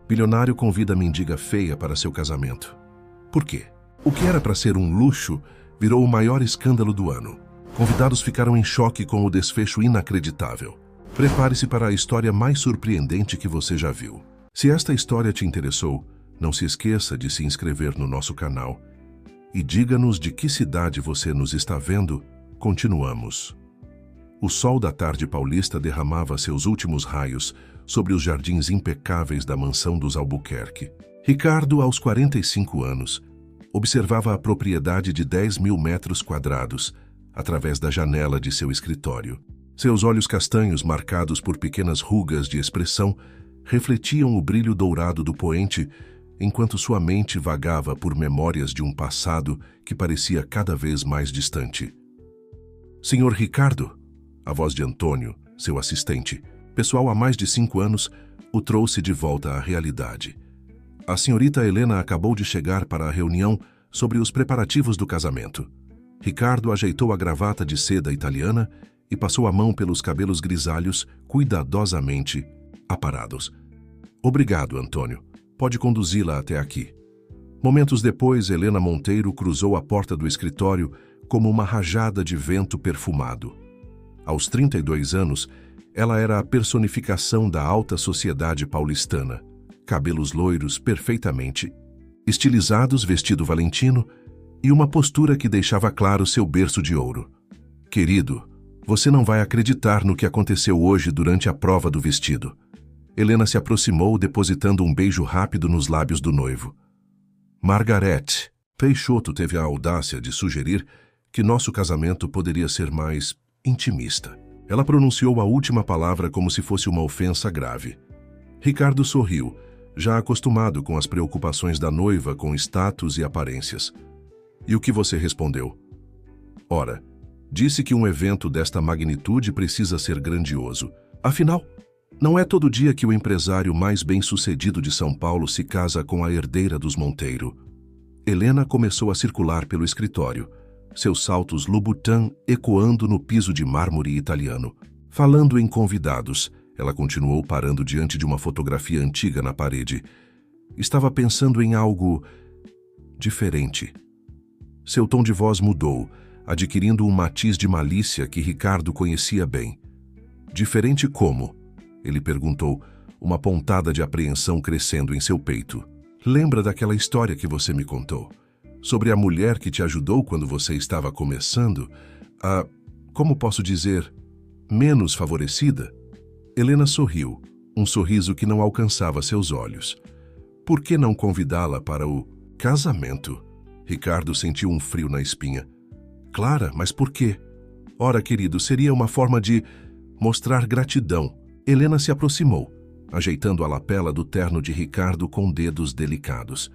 Bilionário convida mendiga feia para seu casamento. Por quê? O que era para ser um luxo virou o maior escândalo do ano. Convidados ficaram em choque com o desfecho inacreditável. Prepare-se para a história mais surpreendente que você já viu. Se esta história te interessou, não se esqueça de se inscrever no nosso canal e diga-nos de que cidade você nos está vendo. Continuamos. O sol da tarde paulista derramava seus últimos raios sobre os jardins impecáveis da mansão dos Albuquerque. Ricardo, aos 45 anos, observava a propriedade de 10.000 metros quadrados através da janela de seu escritório. Seus olhos castanhos, marcados por pequenas rugas de expressão, refletiam o brilho dourado do poente, enquanto sua mente vagava por memórias de um passado que parecia cada vez mais distante. Senhor Ricardo, a voz de Antônio, seu assistente, pessoal há mais de 5 anos, o trouxe de volta à realidade. A senhorita Helena acabou de chegar para a reunião sobre os preparativos do casamento. Ricardo ajeitou a gravata de seda italiana e passou a mão pelos cabelos grisalhos, cuidadosamente aparados. Obrigado, Antônio. Pode conduzi-la até aqui. Momentos depois, Helena Monteiro cruzou a porta do escritório como uma rajada de vento perfumado. Aos 32 anos, ela era a personificação da alta sociedade paulistana. Cabelos loiros perfeitamente estilizados, vestido valentino e uma postura que deixava claro seu berço de ouro. Querido, você não vai acreditar no que aconteceu hoje durante a prova do vestido. Helena se aproximou, depositando um beijo rápido nos lábios do noivo. Margarete, Peixoto teve a audácia de sugerir que nosso casamento poderia ser mais intimista. Ela pronunciou a última palavra como se fosse uma ofensa grave. Ricardo sorriu, já acostumado com as preocupações da noiva com status e aparências. E o que você respondeu? Ora, disse que um evento desta magnitude precisa ser grandioso. Afinal, não é todo dia que o empresário mais bem-sucedido de São Paulo se casa com a herdeira dos Monteiro. Helena começou a circular pelo escritório, seus saltos Louboutin ecoando no piso de mármore italiano. Falando em convidados, ela continuou parando diante de uma fotografia antiga na parede. Estava pensando em algo diferente. Seu tom de voz mudou, adquirindo um matiz de malícia que Ricardo conhecia bem. Diferente como? Ele perguntou, uma pontada de apreensão crescendo em seu peito. Lembra daquela história que você me contou? Sobre a mulher que te ajudou quando você estava começando? Como posso dizer, menos favorecida? Helena sorriu, um sorriso que não alcançava seus olhos. Por que não convidá-la para o casamento? Ricardo sentiu um frio na espinha. Clara, mas por quê? Ora, querido, seria uma forma de mostrar gratidão. Helena se aproximou, ajeitando a lapela do terno de Ricardo com dedos delicados.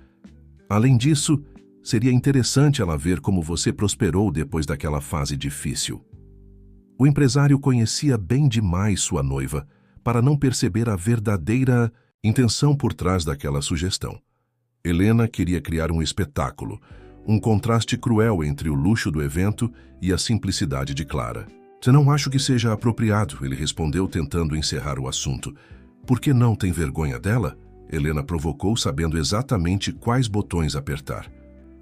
Além disso, seria interessante ela ver como você prosperou depois daquela fase difícil. O empresário conhecia bem demais sua noiva para não perceber a verdadeira intenção por trás daquela sugestão. Helena queria criar um espetáculo, um contraste cruel entre o luxo do evento e a simplicidade de Clara. Não acho que seja apropriado, ele respondeu, tentando encerrar o assunto. Por que não tem vergonha dela? Helena provocou, sabendo exatamente quais botões apertar.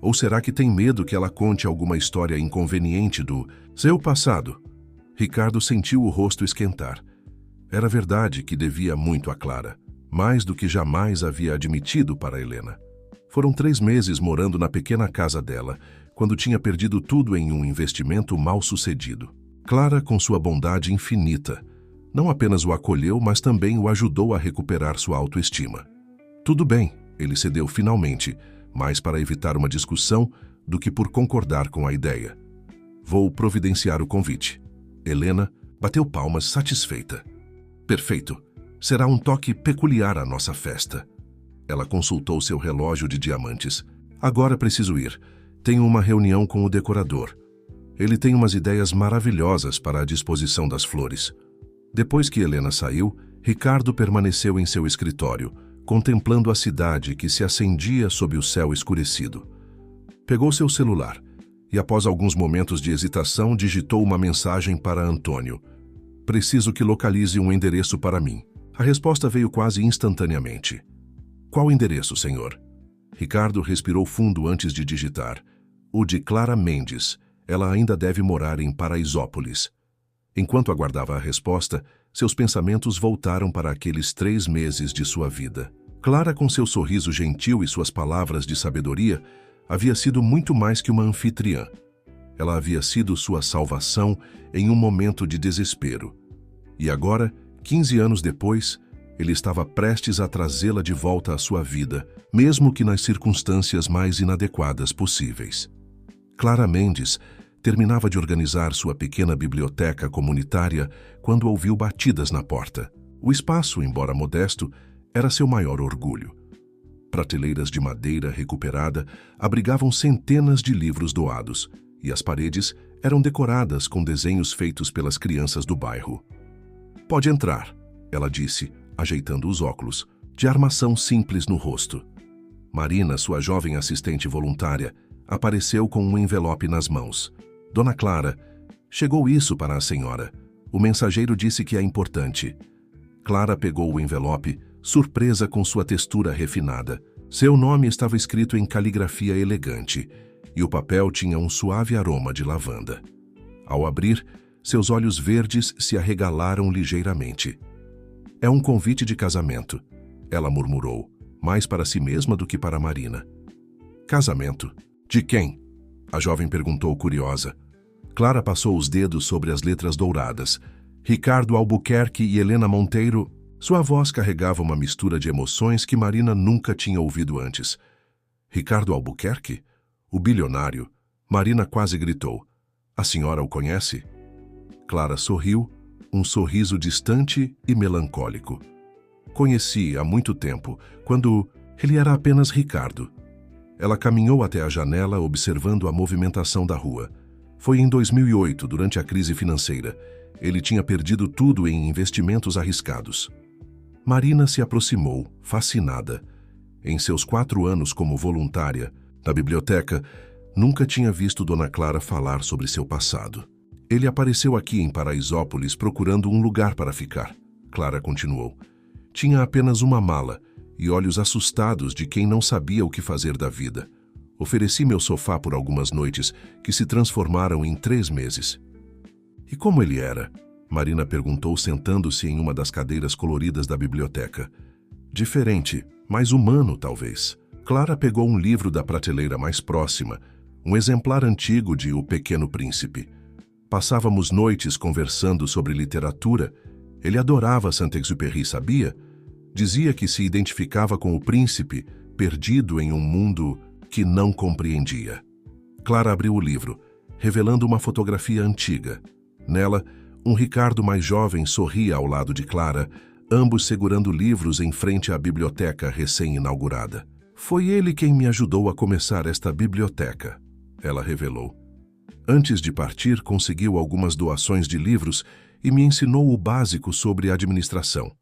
Ou será que tem medo que ela conte alguma história inconveniente do seu passado? Ricardo sentiu o rosto esquentar. Era verdade que devia muito a Clara, mais do que jamais havia admitido para Helena. Foram 3 meses morando na pequena casa dela, quando tinha perdido tudo em um investimento mal sucedido. Clara, com sua bondade infinita, não apenas o acolheu, mas também o ajudou a recuperar sua autoestima. Tudo bem, ele cedeu finalmente, mais para evitar uma discussão do que por concordar com a ideia. Vou providenciar o convite. Helena bateu palmas satisfeita. Perfeito. Será um toque peculiar à nossa festa. Ela consultou seu relógio de diamantes. Agora preciso ir. Tenho uma reunião com o decorador. Ele tem umas ideias maravilhosas para a disposição das flores. Depois que Helena saiu, Ricardo permaneceu em seu escritório, contemplando a cidade que se acendia sob o céu escurecido. Pegou seu celular e, após alguns momentos de hesitação, digitou uma mensagem para Antônio. Preciso que localize um endereço para mim. A resposta veio quase instantaneamente. Qual endereço, senhor? Ricardo respirou fundo antes de digitar. O de Clara Mendes. Ela ainda deve morar em Paraisópolis. Enquanto aguardava a resposta, seus pensamentos voltaram para aqueles 3 meses de sua vida. Clara, com seu sorriso gentil e suas palavras de sabedoria, havia sido muito mais que uma anfitriã. Ela havia sido sua salvação em um momento de desespero. E agora, 15 anos depois, ele estava prestes a trazê-la de volta à sua vida, mesmo que nas circunstâncias mais inadequadas possíveis. Clara Mendes terminava de organizar sua pequena biblioteca comunitária quando ouviu batidas na porta. O espaço, embora modesto, era seu maior orgulho. Prateleiras de madeira recuperada abrigavam centenas de livros doados, e as paredes eram decoradas com desenhos feitos pelas crianças do bairro. "Pode entrar", ela disse, ajeitando os óculos, de armação simples no rosto. Marina, sua jovem assistente voluntária, apareceu com um envelope nas mãos. "Dona Clara, chegou isso para a senhora. O mensageiro disse que é importante." Clara pegou o envelope, surpresa com sua textura refinada. Seu nome estava escrito em caligrafia elegante, e o papel tinha um suave aroma de lavanda. Ao abrir, seus olhos verdes se arregalaram ligeiramente. "É um convite de casamento", ela murmurou, mais para si mesma do que para Marina. "Casamento? De quem?" a jovem perguntou curiosa. Clara passou os dedos sobre as letras douradas. Ricardo Albuquerque e Helena Monteiro. Sua voz carregava uma mistura de emoções que Marina nunca tinha ouvido antes. "Ricardo Albuquerque? O bilionário?" Marina quase gritou. "A senhora o conhece?" Clara sorriu, um sorriso distante e melancólico. "Conheci há muito tempo, quando ele era apenas Ricardo." Ela caminhou até a janela, observando a movimentação da rua. Foi em 2008, durante a crise financeira. Ele tinha perdido tudo em investimentos arriscados. Marina se aproximou, fascinada. Em seus 4 anos como voluntária na biblioteca, nunca tinha visto Dona Clara falar sobre seu passado. "Ele apareceu aqui em Paraisópolis procurando um lugar para ficar", Clara continuou. "Tinha apenas uma mala e olhos assustados de quem não sabia o que fazer da vida. Ofereci meu sofá por algumas noites, que se transformaram em 3 meses. "E como ele era?" Marina perguntou, sentando-se em uma das cadeiras coloridas da biblioteca. "Diferente, mais humano, talvez." Clara pegou um livro da prateleira mais próxima, um exemplar antigo de O Pequeno Príncipe. Passávamos noites conversando sobre literatura. Ele adorava Saint-Exupéry, sabia? Dizia que se identificava com o príncipe, perdido em um mundo que não compreendia. Clara abriu o livro, revelando uma fotografia antiga. Nela, um Ricardo mais jovem sorria ao lado de Clara, ambos segurando livros em frente à biblioteca recém-inaugurada. "Foi ele quem me ajudou a começar esta biblioteca", ela revelou. "Antes de partir, conseguiu algumas doações de livros e me ensinou o básico sobre administração.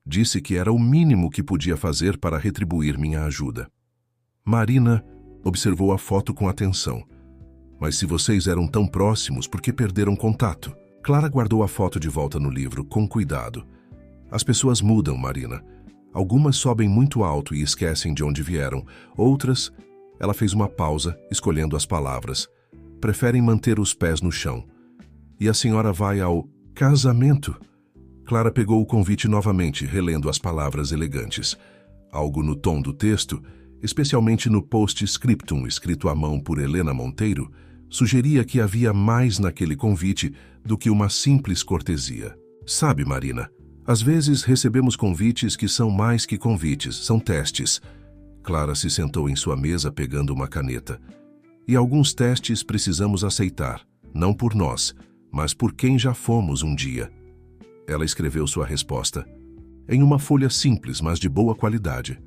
Disse que era o mínimo que podia fazer para retribuir minha ajuda." Marina observou a foto com atenção. "Mas se vocês eram tão próximos, por que perderam contato?" Clara guardou a foto de volta no livro, com cuidado. "As pessoas mudam, Marina. Algumas sobem muito alto e esquecem de onde vieram. Outras..." Ela fez uma pausa, escolhendo as palavras. "Preferem manter os pés no chão." "E a senhora vai ao casamento?" Clara pegou o convite novamente, relendo as palavras elegantes. Algo no tom do texto, especialmente no post-scriptum escrito à mão por Helena Monteiro, sugeria que havia mais naquele convite do que uma simples cortesia. "Sabe, Marina, às vezes recebemos convites que são mais que convites, são testes." Clara se sentou em sua mesa pegando uma caneta. "E alguns testes precisamos aceitar, não por nós, mas por quem já fomos um dia." Ela escreveu sua resposta. Em uma folha simples, mas de boa qualidade.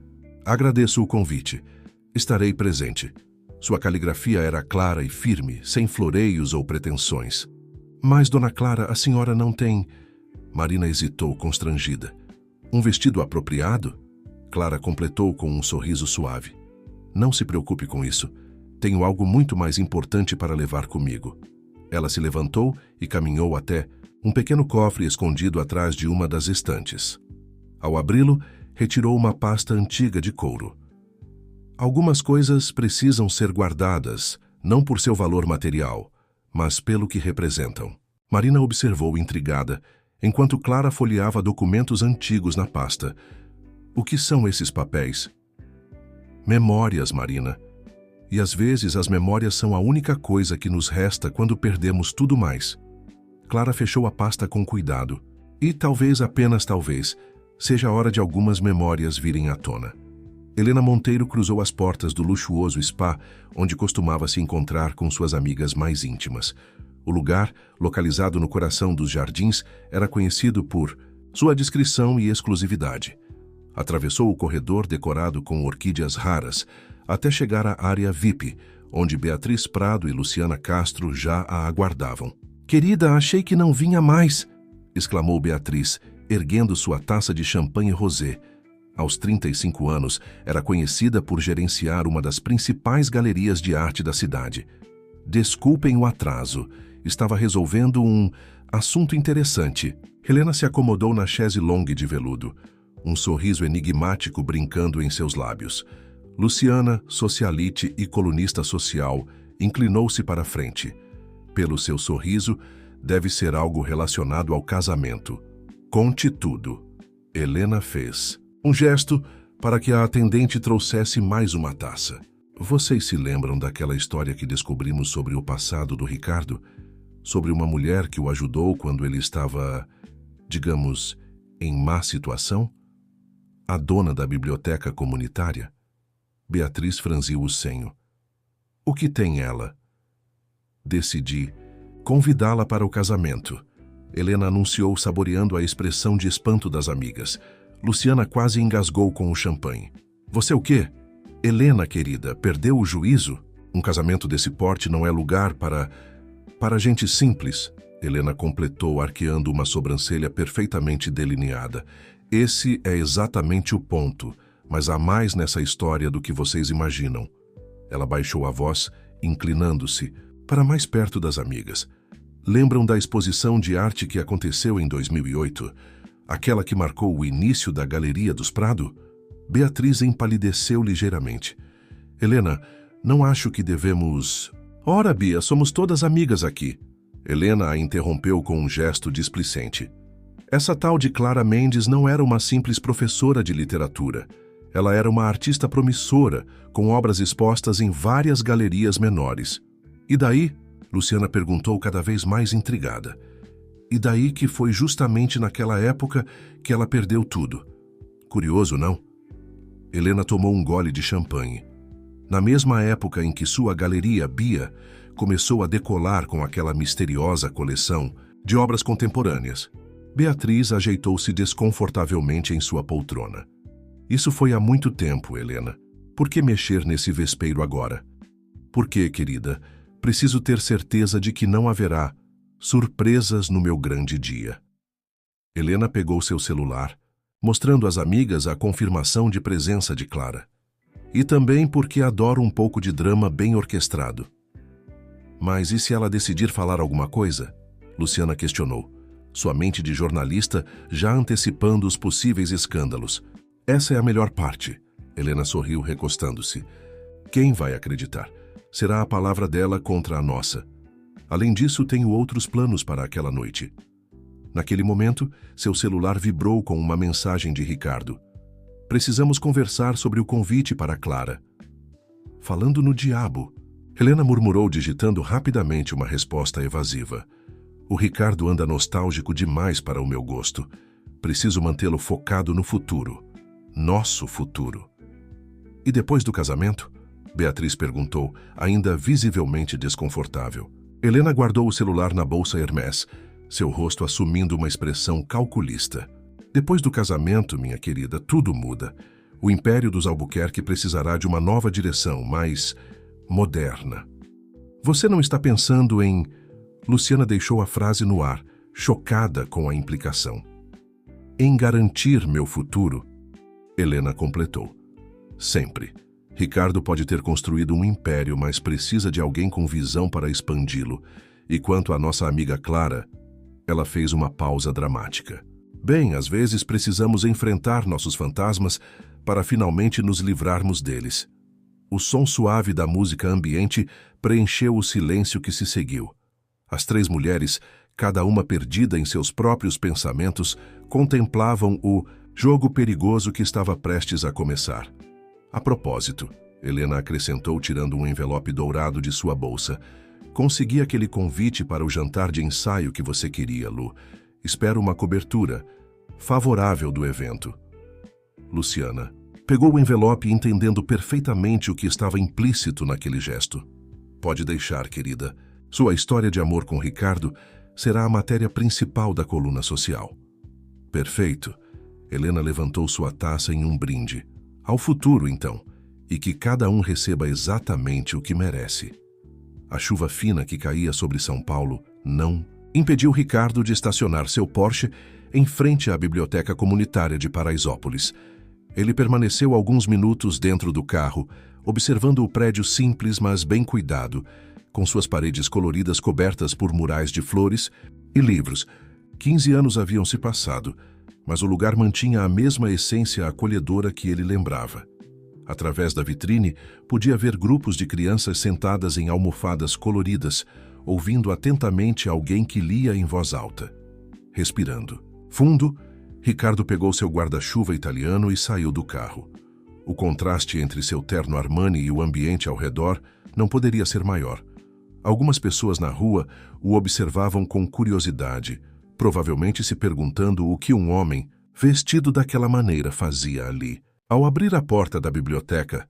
"Agradeço o convite. Estarei presente." Sua caligrafia era clara e firme, sem floreios ou pretensões. "Mas, Dona Clara, a senhora não tem..." Marina hesitou, constrangida. "Um vestido apropriado?" Clara completou com um sorriso suave. "Não se preocupe com isso. Tenho algo muito mais importante para levar comigo." Ela se levantou e caminhou até um pequeno cofre escondido atrás de uma das estantes. Ao abri-lo, retirou uma pasta antiga de couro. Algumas coisas precisam ser guardadas, não por seu valor material, mas pelo que representam. Marina observou intrigada, enquanto Clara folheava documentos antigos na pasta. O que são esses papéis? Memórias, Marina. E às vezes as memórias são a única coisa que nos resta quando perdemos tudo mais. Clara fechou a pasta com cuidado. E talvez, apenas talvez, seja a hora de algumas memórias virem à tona. Helena Monteiro cruzou as portas do luxuoso spa onde costumava se encontrar com suas amigas mais íntimas. O lugar, localizado no coração dos jardins, era conhecido por sua discrição e exclusividade. Atravessou o corredor decorado com orquídeas raras, até chegar à área VIP, onde Beatriz Prado e Luciana Castro já a aguardavam. "Querida, achei que não vinha mais!" exclamou Beatriz, erguendo sua taça de champanhe rosé. Aos 35 anos, era conhecida por gerenciar uma das principais galerias de arte da cidade. "Desculpem o atraso. Estava resolvendo um assunto interessante." Helena se acomodou na chaise longue de veludo, um sorriso enigmático brincando em seus lábios. Luciana, socialite e colunista social, inclinou-se para a frente. Pelo seu sorriso, deve ser algo relacionado ao casamento. "Conte tudo." Helena fez um gesto para que a atendente trouxesse mais uma taça. "Vocês se lembram daquela história que descobrimos sobre o passado do Ricardo? Sobre uma mulher que o ajudou quando ele estava, digamos, em má situação? A dona da biblioteca comunitária?" Beatriz franziu o senho. "O que tem ela?" "Decidi convidá-la para o casamento." Helena anunciou, saboreando a expressão de espanto das amigas. Luciana quase engasgou com o champanhe. "Você o quê?" "Helena, querida, perdeu o juízo? Um casamento desse porte não é lugar para gente simples." Helena completou, arqueando uma sobrancelha perfeitamente delineada. "Esse é exatamente o ponto, mas há mais nessa história do que vocês imaginam." Ela baixou a voz, inclinando-se para mais perto das amigas. "Lembram da exposição de arte que aconteceu em 2008? Aquela que marcou o início da Galeria dos Prado?" Beatriz empalideceu ligeiramente. "Helena, não acho que devemos..." "Ora, Bia, somos todas amigas aqui." Helena a interrompeu com um gesto displicente. Essa tal de Clara Mendes não era uma simples professora de literatura. Ela era uma artista promissora, com obras expostas em várias galerias menores. "E daí?" Luciana perguntou, cada vez mais intrigada. "E daí que foi justamente naquela época que ela perdeu tudo." "Curioso, não?" Helena tomou um gole de champanhe. Na mesma época em que sua galeria, Bia, começou a decolar com aquela misteriosa coleção de obras contemporâneas. Beatriz ajeitou-se desconfortavelmente em sua poltrona. "Isso foi há muito tempo, Helena. Por que mexer nesse vespeiro agora?" "Porque, querida, preciso ter certeza de que não haverá surpresas no meu grande dia." Helena pegou seu celular, mostrando às amigas a confirmação de presença de Clara. "E também porque adoro um pouco de drama bem orquestrado." "Mas e se ela decidir falar alguma coisa?" Luciana questionou, sua mente de jornalista já antecipando os possíveis escândalos. "Essa é a melhor parte." Helena sorriu, recostando-se. "Quem vai acreditar? Será a palavra dela contra a nossa. Além disso, tenho outros planos para aquela noite." Naquele momento, seu celular vibrou com uma mensagem de Ricardo. "Precisamos conversar sobre o convite para Clara." "Falando no diabo." Helena murmurou, digitando rapidamente uma resposta evasiva. "O Ricardo anda nostálgico demais para o meu gosto. Preciso mantê-lo focado no futuro. Nosso futuro." "E depois do casamento?" Beatriz perguntou, ainda visivelmente desconfortável. Helena guardou o celular na bolsa Hermès, seu rosto assumindo uma expressão calculista. "Depois do casamento, minha querida, tudo muda. O Império dos Albuquerque precisará de uma nova direção, mais moderna." "Você não está pensando em..." Luciana deixou a frase no ar, chocada com a implicação. "Em garantir meu futuro?" Helena completou. "Sempre. Ricardo pode ter construído um império, mas precisa de alguém com visão para expandi-lo. E quanto à nossa amiga Clara..." Ela fez uma pausa dramática. Bem, às vezes precisamos enfrentar nossos fantasmas para finalmente nos livrarmos deles. O som suave da música ambiente preencheu o silêncio que se seguiu. As três mulheres, cada uma perdida em seus próprios pensamentos, contemplavam o jogo perigoso que estava prestes a começar. A propósito, Helena acrescentou tirando um envelope dourado de sua bolsa. Consegui aquele convite para o jantar de ensaio que você queria, Lu. Espero uma cobertura favorável do evento. Luciana pegou o envelope entendendo perfeitamente o que estava implícito naquele gesto. Pode deixar, querida. Sua história de amor com Ricardo será a matéria principal da coluna social. Perfeito. Helena levantou sua taça em um brinde. Ao futuro, então, e que cada um receba exatamente o que merece. A chuva fina que caía sobre São Paulo não impediu Ricardo de estacionar seu Porsche em frente à biblioteca comunitária de Paraisópolis. Ele permaneceu alguns minutos dentro do carro, observando o prédio simples, mas bem cuidado, com suas paredes coloridas cobertas por murais de flores e livros. 15 anos haviam se passado, mas o lugar mantinha a mesma essência acolhedora que ele lembrava. Através da vitrine, podia ver grupos de crianças sentadas em almofadas coloridas, ouvindo atentamente alguém que lia em voz alta. Respirando fundo, Ricardo pegou seu guarda-chuva italiano e saiu do carro. O contraste entre seu terno Armani e o ambiente ao redor não poderia ser maior. Algumas pessoas na rua o observavam com curiosidade, provavelmente se perguntando o que um homem, vestido daquela maneira, fazia ali. Ao abrir a porta da biblioteca,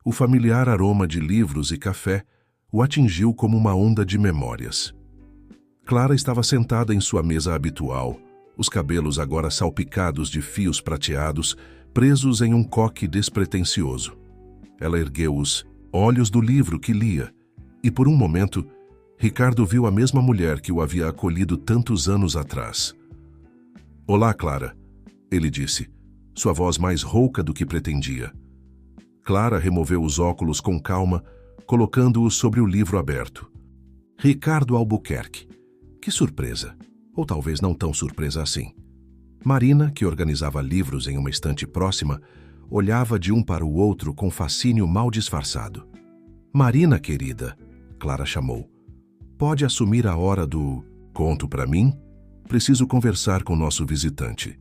o familiar aroma de livros e café o atingiu como uma onda de memórias. Clara estava sentada em sua mesa habitual, os cabelos agora salpicados de fios prateados, presos em um coque despretensioso. Ela ergueu os olhos do livro que lia, e por um momento, Ricardo viu a mesma mulher que o havia acolhido tantos anos atrás. "Olá, Clara", ele disse, sua voz mais rouca do que pretendia. Clara removeu os óculos com calma, colocando-os sobre o livro aberto. Ricardo Albuquerque. Que surpresa! Ou talvez não tão surpresa assim. Marina, que organizava livros em uma estante próxima, olhava de um para o outro com fascínio mal disfarçado. "Marina, querida", Clara chamou. "Pode assumir a hora do conto para mim? Preciso conversar com nosso visitante."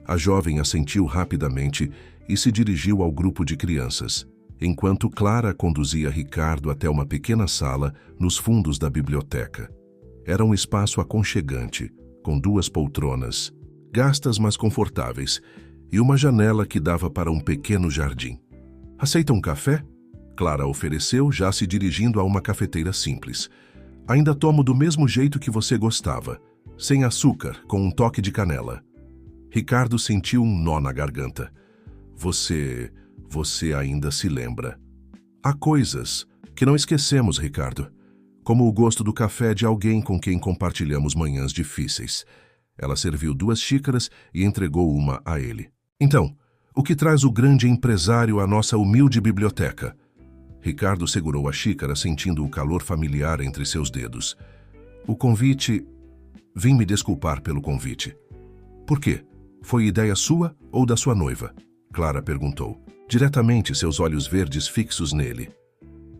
A jovem assentiu rapidamente e se dirigiu ao grupo de crianças, enquanto Clara conduzia Ricardo até uma pequena sala nos fundos da biblioteca. Era um espaço aconchegante, com 2 poltronas, gastas mas confortáveis, e uma janela que dava para um pequeno jardim. "Aceita um café?" Clara ofereceu, já se dirigindo a uma cafeteira simples. "Ainda tomo do mesmo jeito que você gostava, sem açúcar, com um toque de canela." Ricardo sentiu um nó na garganta. Você ainda se lembra. Há coisas que não esquecemos, Ricardo, como o gosto do café de alguém com quem compartilhamos manhãs difíceis. Ela serviu 2 xícaras e entregou uma a ele. "Então, o que traz o grande empresário à nossa humilde biblioteca?" Ricardo segurou a xícara, sentindo o calor familiar entre seus dedos. "O convite... Vim me desculpar pelo convite." "Por quê? Foi ideia sua ou da sua noiva?" Clara perguntou, diretamente, seus olhos verdes fixos nele.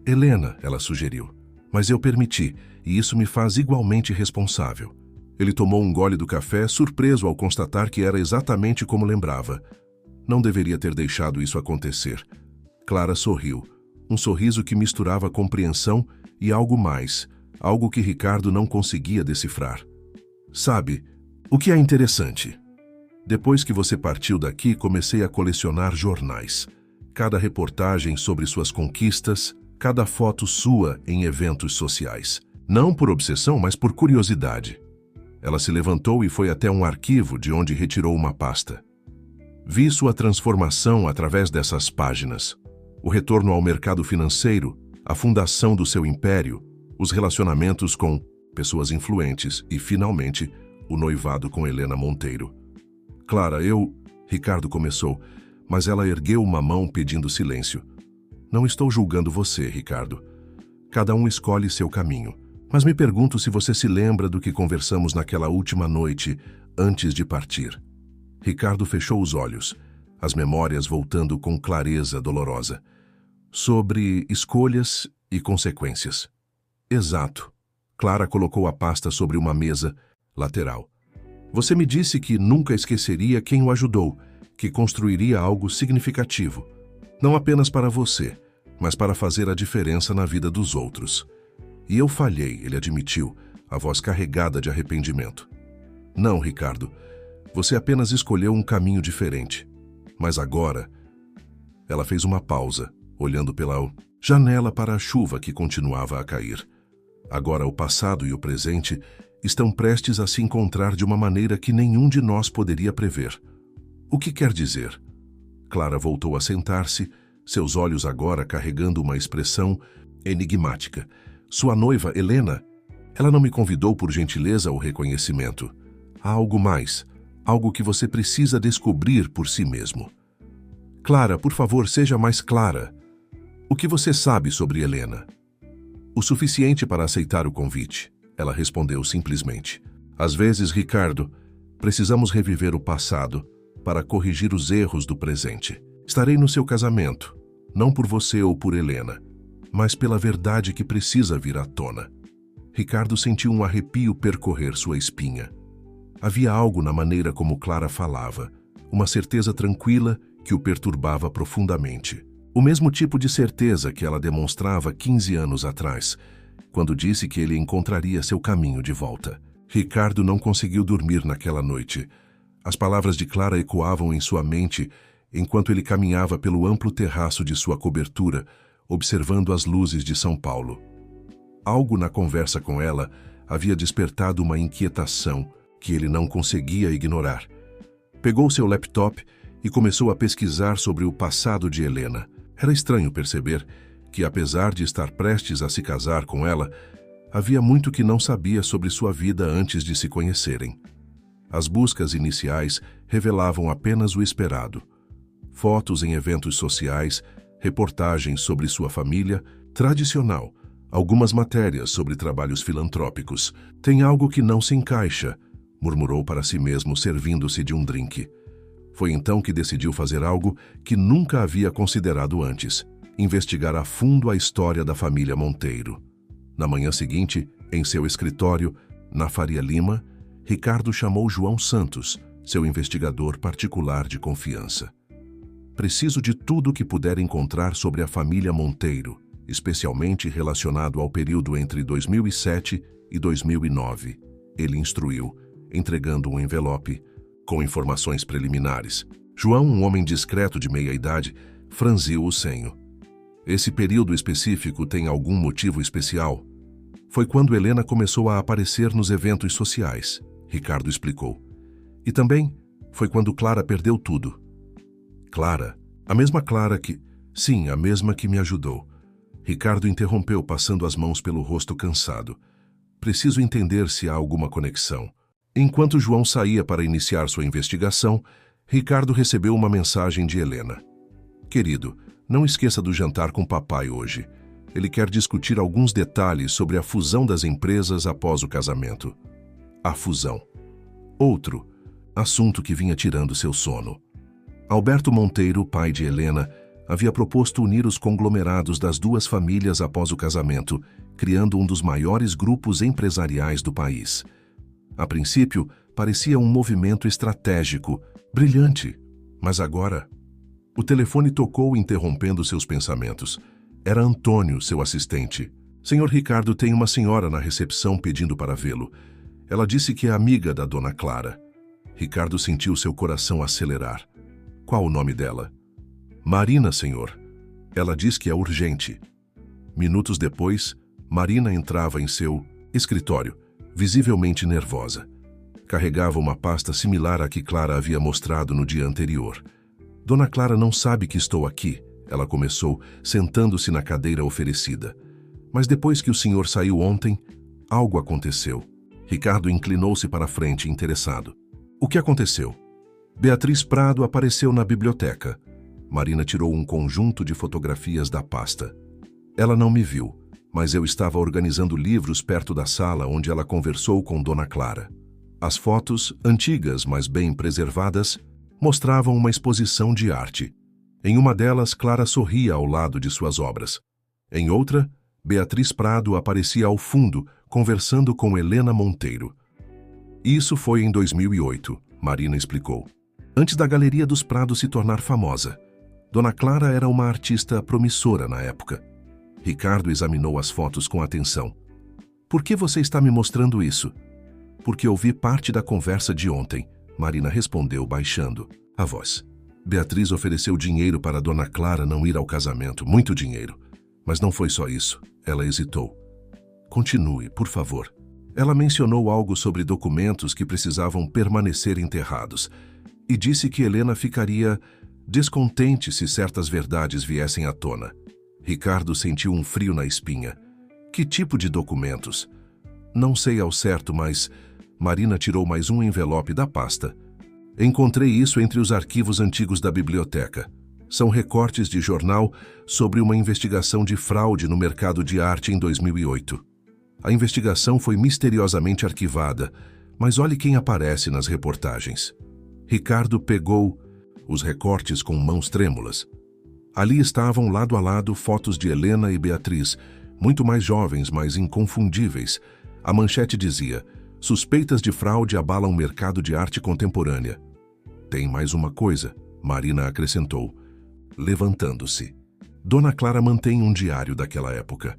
"Helena", ela sugeriu, "mas eu permiti, e isso me faz igualmente responsável." Ele tomou um gole do café, surpreso ao constatar que era exatamente como lembrava. Não deveria ter deixado isso acontecer. Clara sorriu, um sorriso que misturava compreensão e algo mais, algo que Ricardo não conseguia decifrar. "Sabe, o que é interessante? Depois que você partiu daqui, comecei a colecionar jornais. Cada reportagem sobre suas conquistas, cada foto sua em eventos sociais. Não por obsessão, mas por curiosidade." Ela se levantou e foi até um arquivo de onde retirou uma pasta. "Vi sua transformação através dessas páginas. O retorno ao mercado financeiro, a fundação do seu império, os relacionamentos com pessoas influentes e, finalmente, o noivado com Helena Monteiro." "Clara, Ricardo começou, mas ela ergueu uma mão pedindo silêncio. "Não estou julgando você, Ricardo. Cada um escolhe seu caminho. Mas me pergunto se você se lembra do que conversamos naquela última noite, antes de partir." Ricardo fechou os olhos, as memórias voltando com clareza dolorosa. Sobre escolhas e consequências. Exato. Clara colocou a pasta sobre uma mesa lateral. Você me disse que nunca esqueceria quem o ajudou, que construiria algo significativo. Não apenas para você, mas para fazer a diferença na vida dos outros. E eu falhei, ele admitiu, a voz carregada de arrependimento. Não, Ricardo. Você apenas escolheu um caminho diferente. Mas agora... Ela fez uma pausa, olhando pela janela para a chuva que continuava a cair. Agora o passado e o presente estão prestes a se encontrar de uma maneira que nenhum de nós poderia prever. O que quer dizer? Clara voltou a sentar-se, seus olhos agora carregando uma expressão enigmática. Sua noiva, Helena, ela não me convidou por gentileza ou reconhecimento. Há algo mais, algo que você precisa descobrir por si mesmo. Clara, por favor, seja mais clara. O que você sabe sobre Helena? O suficiente para aceitar o convite, ela respondeu simplesmente. Às vezes, Ricardo, precisamos reviver o passado para corrigir os erros do presente. Estarei no seu casamento, não por você ou por Helena, mas pela verdade que precisa vir à tona. Ricardo sentiu um arrepio percorrer sua espinha. Havia algo na maneira como Clara falava, uma certeza tranquila que o perturbava profundamente. O mesmo tipo de certeza que ela demonstrava 15 anos atrás, quando disse que ele encontraria seu caminho de volta. Ricardo não conseguiu dormir naquela noite. As palavras de Clara ecoavam em sua mente enquanto ele caminhava pelo amplo terraço de sua cobertura, observando as luzes de São Paulo. Algo na conversa com ela havia despertado uma inquietação que ele não conseguia ignorar. Pegou seu laptop e começou a pesquisar sobre o passado de Helena. Era estranho perceber que, apesar de estar prestes a se casar com ela, havia muito que não sabia sobre sua vida antes de se conhecerem. As buscas iniciais revelavam apenas o esperado. Fotos em eventos sociais, reportagens sobre sua família, tradicional, algumas matérias sobre trabalhos filantrópicos. Tem algo que não se encaixa, murmurou para si mesmo, servindo-se de um drink. Foi então que decidiu fazer algo que nunca havia considerado antes: investigar a fundo a história da família Monteiro. Na manhã seguinte, em seu escritório, na Faria Lima, Ricardo chamou João Santos, seu investigador particular de confiança. Preciso de tudo o que puder encontrar sobre a família Monteiro, especialmente relacionado ao período entre 2007 e 2009, ele instruiu, entregando um envelope com informações preliminares. João, um homem discreto de meia-idade, franziu o senho. Esse período específico tem algum motivo especial? Foi quando Helena começou a aparecer nos eventos sociais, Ricardo explicou. E também foi quando Clara perdeu tudo. Clara? A mesma Clara que... Sim, a mesma que me ajudou. Ricardo interrompeu, passando as mãos pelo rosto cansado. Preciso entender se há alguma conexão. Enquanto João saía para iniciar sua investigação, Ricardo recebeu uma mensagem de Helena. Querido, não esqueça do jantar com papai hoje. Ele quer discutir alguns detalhes sobre a fusão das empresas após o casamento. A fusão. Outro assunto que vinha tirando seu sono. Alberto Monteiro, pai de Helena, havia proposto unir os conglomerados das duas famílias após o casamento, criando um dos maiores grupos empresariais do país. A princípio, parecia um movimento estratégico, brilhante, mas agora... O telefone tocou, interrompendo seus pensamentos. Era Antônio, seu assistente. Senhor Ricardo, tem uma senhora na recepção pedindo para vê-lo. Ela disse que é amiga da dona Clara. Ricardo sentiu seu coração acelerar. Qual o nome dela? Marina, senhor. Ela diz que é urgente. Minutos depois, Marina entrava em seu escritório, visivelmente nervosa. Carregava uma pasta similar à que Clara havia mostrado no dia anterior. Dona Clara não sabe que estou aqui, ela começou, sentando-se na cadeira oferecida. Mas depois que o senhor saiu ontem, algo aconteceu. Ricardo inclinou-se para a frente, interessado. O que aconteceu? Beatriz Prado apareceu na biblioteca. Marina tirou um conjunto de fotografias da pasta. Ela não me viu, mas eu estava organizando livros perto da sala onde ela conversou com Dona Clara. As fotos, antigas, mas bem preservadas, mostravam uma exposição de arte. Em uma delas, Clara sorria ao lado de suas obras. Em outra, Beatriz Prado aparecia ao fundo, conversando com Helena Monteiro. Isso foi em 2008, Marina explicou. Antes da Galeria dos Prados se tornar famosa. Dona Clara era uma artista promissora na época. Ricardo examinou as fotos com atenção. Por que você está me mostrando isso? Porque ouvi parte da conversa de ontem, Marina respondeu baixando a voz. Beatriz ofereceu dinheiro para Dona Clara não ir ao casamento, muito dinheiro. Mas não foi só isso. Ela hesitou. Continue, por favor. Ela mencionou algo sobre documentos que precisavam permanecer enterrados e disse que Helena ficaria descontente se certas verdades viessem à tona. Ricardo sentiu um frio na espinha. Que tipo de documentos? Não sei ao certo, mas... Marina tirou mais um envelope da pasta. Encontrei isso entre os arquivos antigos da biblioteca. São recortes de jornal sobre uma investigação de fraude no mercado de arte em 2008. A investigação foi misteriosamente arquivada, mas olhe quem aparece nas reportagens. Ricardo pegou os recortes com mãos trêmulas. Ali estavam lado a lado fotos de Helena e Beatriz, muito mais jovens, mas inconfundíveis. A manchete dizia: suspeitas de fraude abalam o mercado de arte contemporânea. Tem mais uma coisa, Marina acrescentou, levantando-se. Dona Clara mantém um diário daquela época.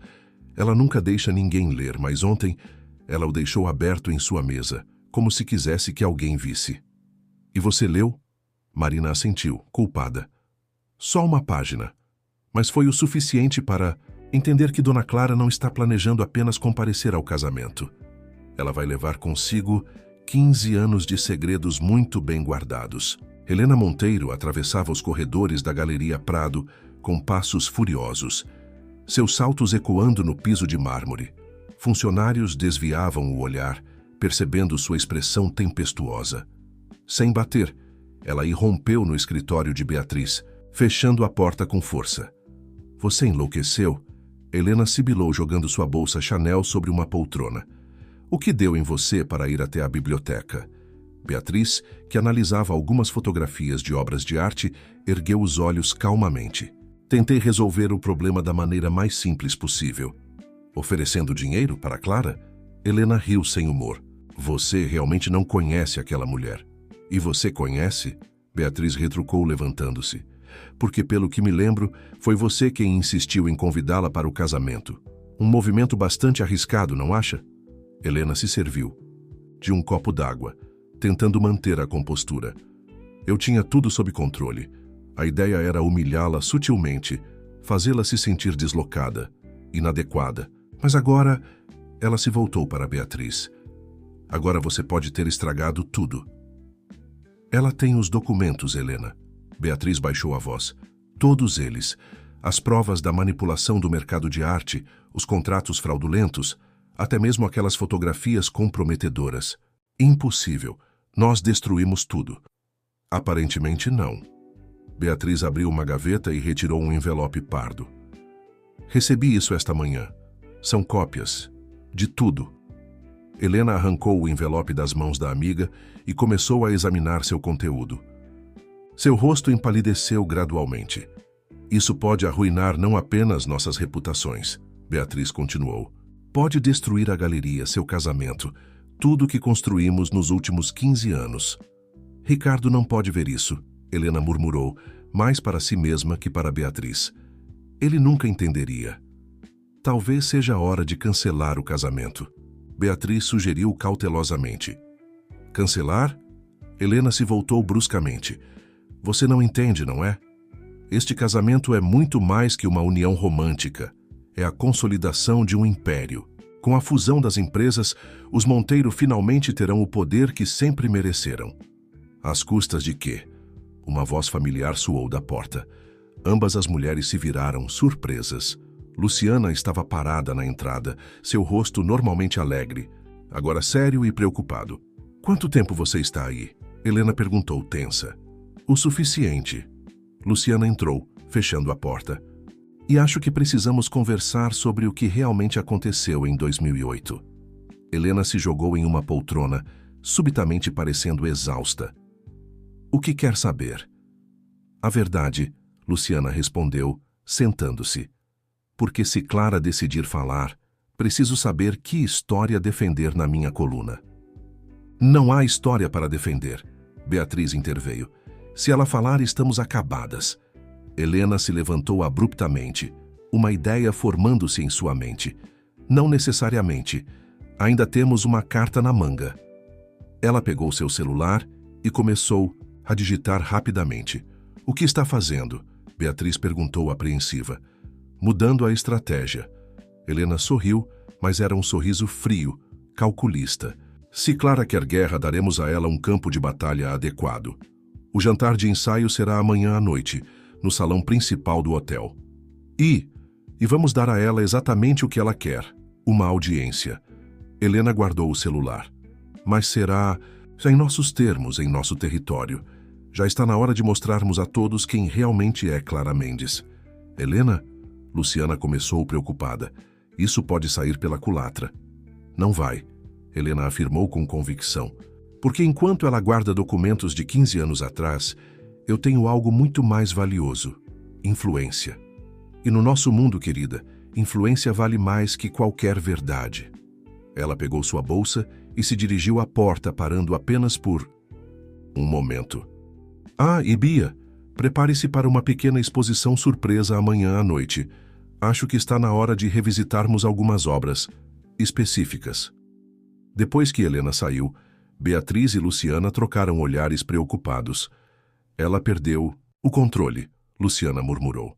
Ela nunca deixa ninguém ler, mas ontem ela o deixou aberto em sua mesa, como se quisesse que alguém visse. E você leu? Marina assentiu, culpada. Só uma página. Mas foi o suficiente para entender que Dona Clara não está planejando apenas comparecer ao casamento. Ela vai levar consigo 15 anos de segredos muito bem guardados. Helena Monteiro atravessava os corredores da Galeria Prado com passos furiosos, seus saltos ecoando no piso de mármore. Funcionários desviavam o olhar, percebendo sua expressão tempestuosa. Sem bater, ela irrompeu no escritório de Beatriz, fechando a porta com força. Você enlouqueceu? Helena sibilou jogando sua bolsa Chanel sobre uma poltrona. O que deu em você para ir até a biblioteca? Beatriz, que analisava algumas fotografias de obras de arte, ergueu os olhos calmamente. Tentei resolver o problema da maneira mais simples possível. Oferecendo dinheiro para Clara? Helena riu sem humor. Você realmente não conhece aquela mulher. E você conhece? Beatriz retrucou levantando-se. Porque, pelo que me lembro, foi você quem insistiu em convidá-la para o casamento. Um movimento bastante arriscado, não acha? Helena se serviu de um copo d'água, tentando manter a compostura. Eu tinha tudo sob controle. A ideia era humilhá-la sutilmente, fazê-la se sentir deslocada, inadequada. Mas agora, ela se voltou para Beatriz. Agora você pode ter estragado tudo. Ela tem os documentos, Helena. Beatriz baixou a voz. Todos eles. As provas da manipulação do mercado de arte, os contratos fraudulentos, até mesmo aquelas fotografias comprometedoras. Impossível. Nós destruímos tudo. Aparentemente não. Beatriz abriu uma gaveta e retirou um envelope pardo. Recebi isso esta manhã. São cópias. De tudo. Helena arrancou o envelope das mãos da amiga e começou a examinar seu conteúdo. Seu rosto empalideceu gradualmente. Isso pode arruinar não apenas nossas reputações, Beatriz continuou. Pode destruir a galeria, seu casamento, tudo que construímos nos últimos 15 anos. Ricardo não pode ver isso, Helena murmurou, mais para si mesma que para Beatriz. Ele nunca entenderia. Talvez seja a hora de cancelar o casamento. Beatriz sugeriu cautelosamente. Cancelar? Helena se voltou bruscamente. Você não entende, não é? Este casamento é muito mais que uma união romântica. É a consolidação de um império. Com a fusão das empresas, os Monteiro finalmente terão o poder que sempre mereceram. Às custas de quê? Uma voz familiar soou da porta. Ambas as mulheres se viraram, surpresas. Luciana estava parada na entrada, seu rosto normalmente alegre, agora sério e preocupado. Quanto tempo você está aí? Helena perguntou, tensa. O suficiente. Luciana entrou, fechando a porta. E acho que precisamos conversar sobre o que realmente aconteceu em 2008. Helena se jogou em uma poltrona, subitamente parecendo exausta. O que quer saber? A verdade, Luciana respondeu, sentando-se. Porque se Clara decidir falar, preciso saber que história defender na minha coluna. Não há história para defender, Beatriz interveio. Se ela falar, estamos acabadas. Helena se levantou abruptamente, uma ideia formando-se em sua mente. Não necessariamente. Ainda temos uma carta na manga. Ela pegou seu celular e começou a digitar rapidamente. O que está fazendo? Beatriz perguntou apreensiva. Mudando a estratégia. Helena sorriu, mas era um sorriso frio, calculista. Se Clara quer guerra, daremos a ela um campo de batalha adequado. O jantar de ensaio será amanhã à noite, no salão principal do hotel. E vamos dar a ela exatamente o que ela quer, uma audiência. Helena guardou o celular. Mas será em nossos termos, em nosso território. Já está na hora de mostrarmos a todos quem realmente é Clara Mendes. Helena? Luciana começou preocupada. Isso pode sair pela culatra. Não vai, Helena afirmou com convicção. Porque enquanto ela guarda documentos de 15 anos atrás, eu tenho algo muito mais valioso: influência. E no nosso mundo, querida, influência vale mais que qualquer verdade. Ela pegou sua bolsa e se dirigiu à porta, parando apenas por um momento. Ah, e Bia, prepare-se para uma pequena exposição surpresa amanhã à noite. Acho que está na hora de revisitarmos algumas obras específicas. Depois que Helena saiu, Beatriz e Luciana trocaram olhares preocupados. Ela perdeu o controle, Luciana murmurou.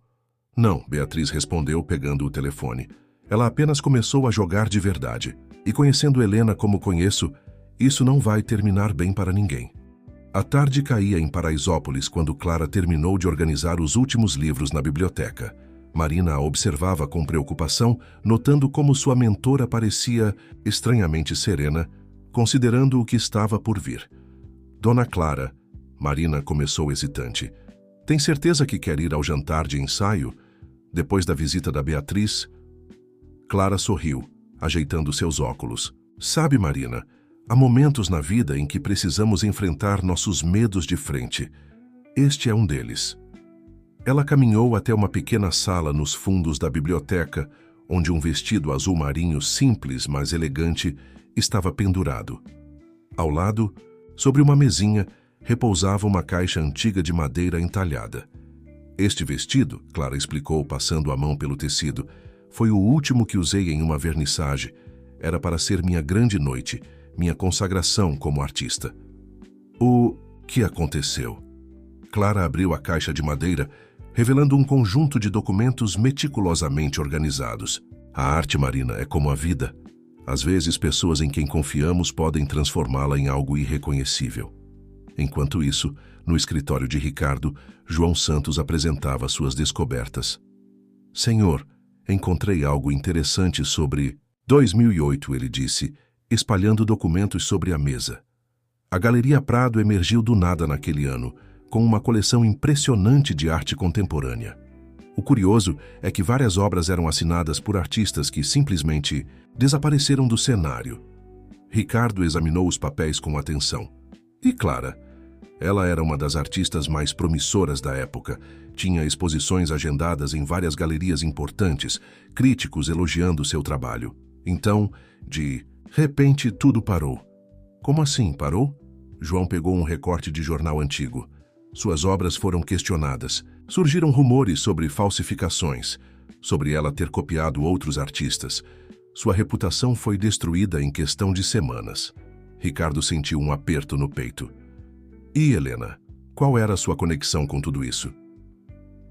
Não, Beatriz respondeu, pegando o telefone. Ela apenas começou a jogar de verdade. E conhecendo Helena como conheço, isso não vai terminar bem para ninguém. A tarde caía em Paraisópolis quando Clara terminou de organizar os últimos livros na biblioteca. Marina a observava com preocupação, notando como sua mentora parecia estranhamente serena, considerando o que estava por vir. Dona Clara, Marina começou hesitante. Tem certeza que quer ir ao jantar de ensaio? Depois da visita da Beatriz? Clara sorriu, ajeitando seus óculos. Sabe, Marina, há momentos na vida em que precisamos enfrentar nossos medos de frente. Este é um deles. Ela caminhou até uma pequena sala nos fundos da biblioteca, onde um vestido azul marinho simples, mas elegante, estava pendurado. Ao lado, sobre uma mesinha, repousava uma caixa antiga de madeira entalhada. Este vestido, Clara explicou, passando a mão pelo tecido, foi o último que usei em uma vernissage. Era para ser minha grande noite, minha consagração como artista. O que aconteceu? Clara abriu a caixa de madeira, revelando um conjunto de documentos meticulosamente organizados. A arte, Marina, é como a vida. Às vezes, pessoas em quem confiamos podem transformá-la em algo irreconhecível. Enquanto isso, no escritório de Ricardo, João Santos apresentava suas descobertas. Senhor, encontrei algo interessante sobre 2008, ele disse, espalhando documentos sobre a mesa. A Galeria Prado emergiu do nada naquele ano, com uma coleção impressionante de arte contemporânea. O curioso é que várias obras eram assinadas por artistas que simplesmente desapareceram do cenário. Ricardo examinou os papéis com atenção. E Clara? Ela era uma das artistas mais promissoras da época. Tinha exposições agendadas em várias galerias importantes, críticos elogiando seu trabalho. Então, de repente, tudo parou. Como assim, parou? João pegou um recorte de jornal antigo. Suas obras foram questionadas. Surgiram rumores sobre falsificações, sobre ela ter copiado outros artistas. Sua reputação foi destruída em questão de semanas. Ricardo sentiu um aperto no peito. E Helena? Qual era a sua conexão com tudo isso?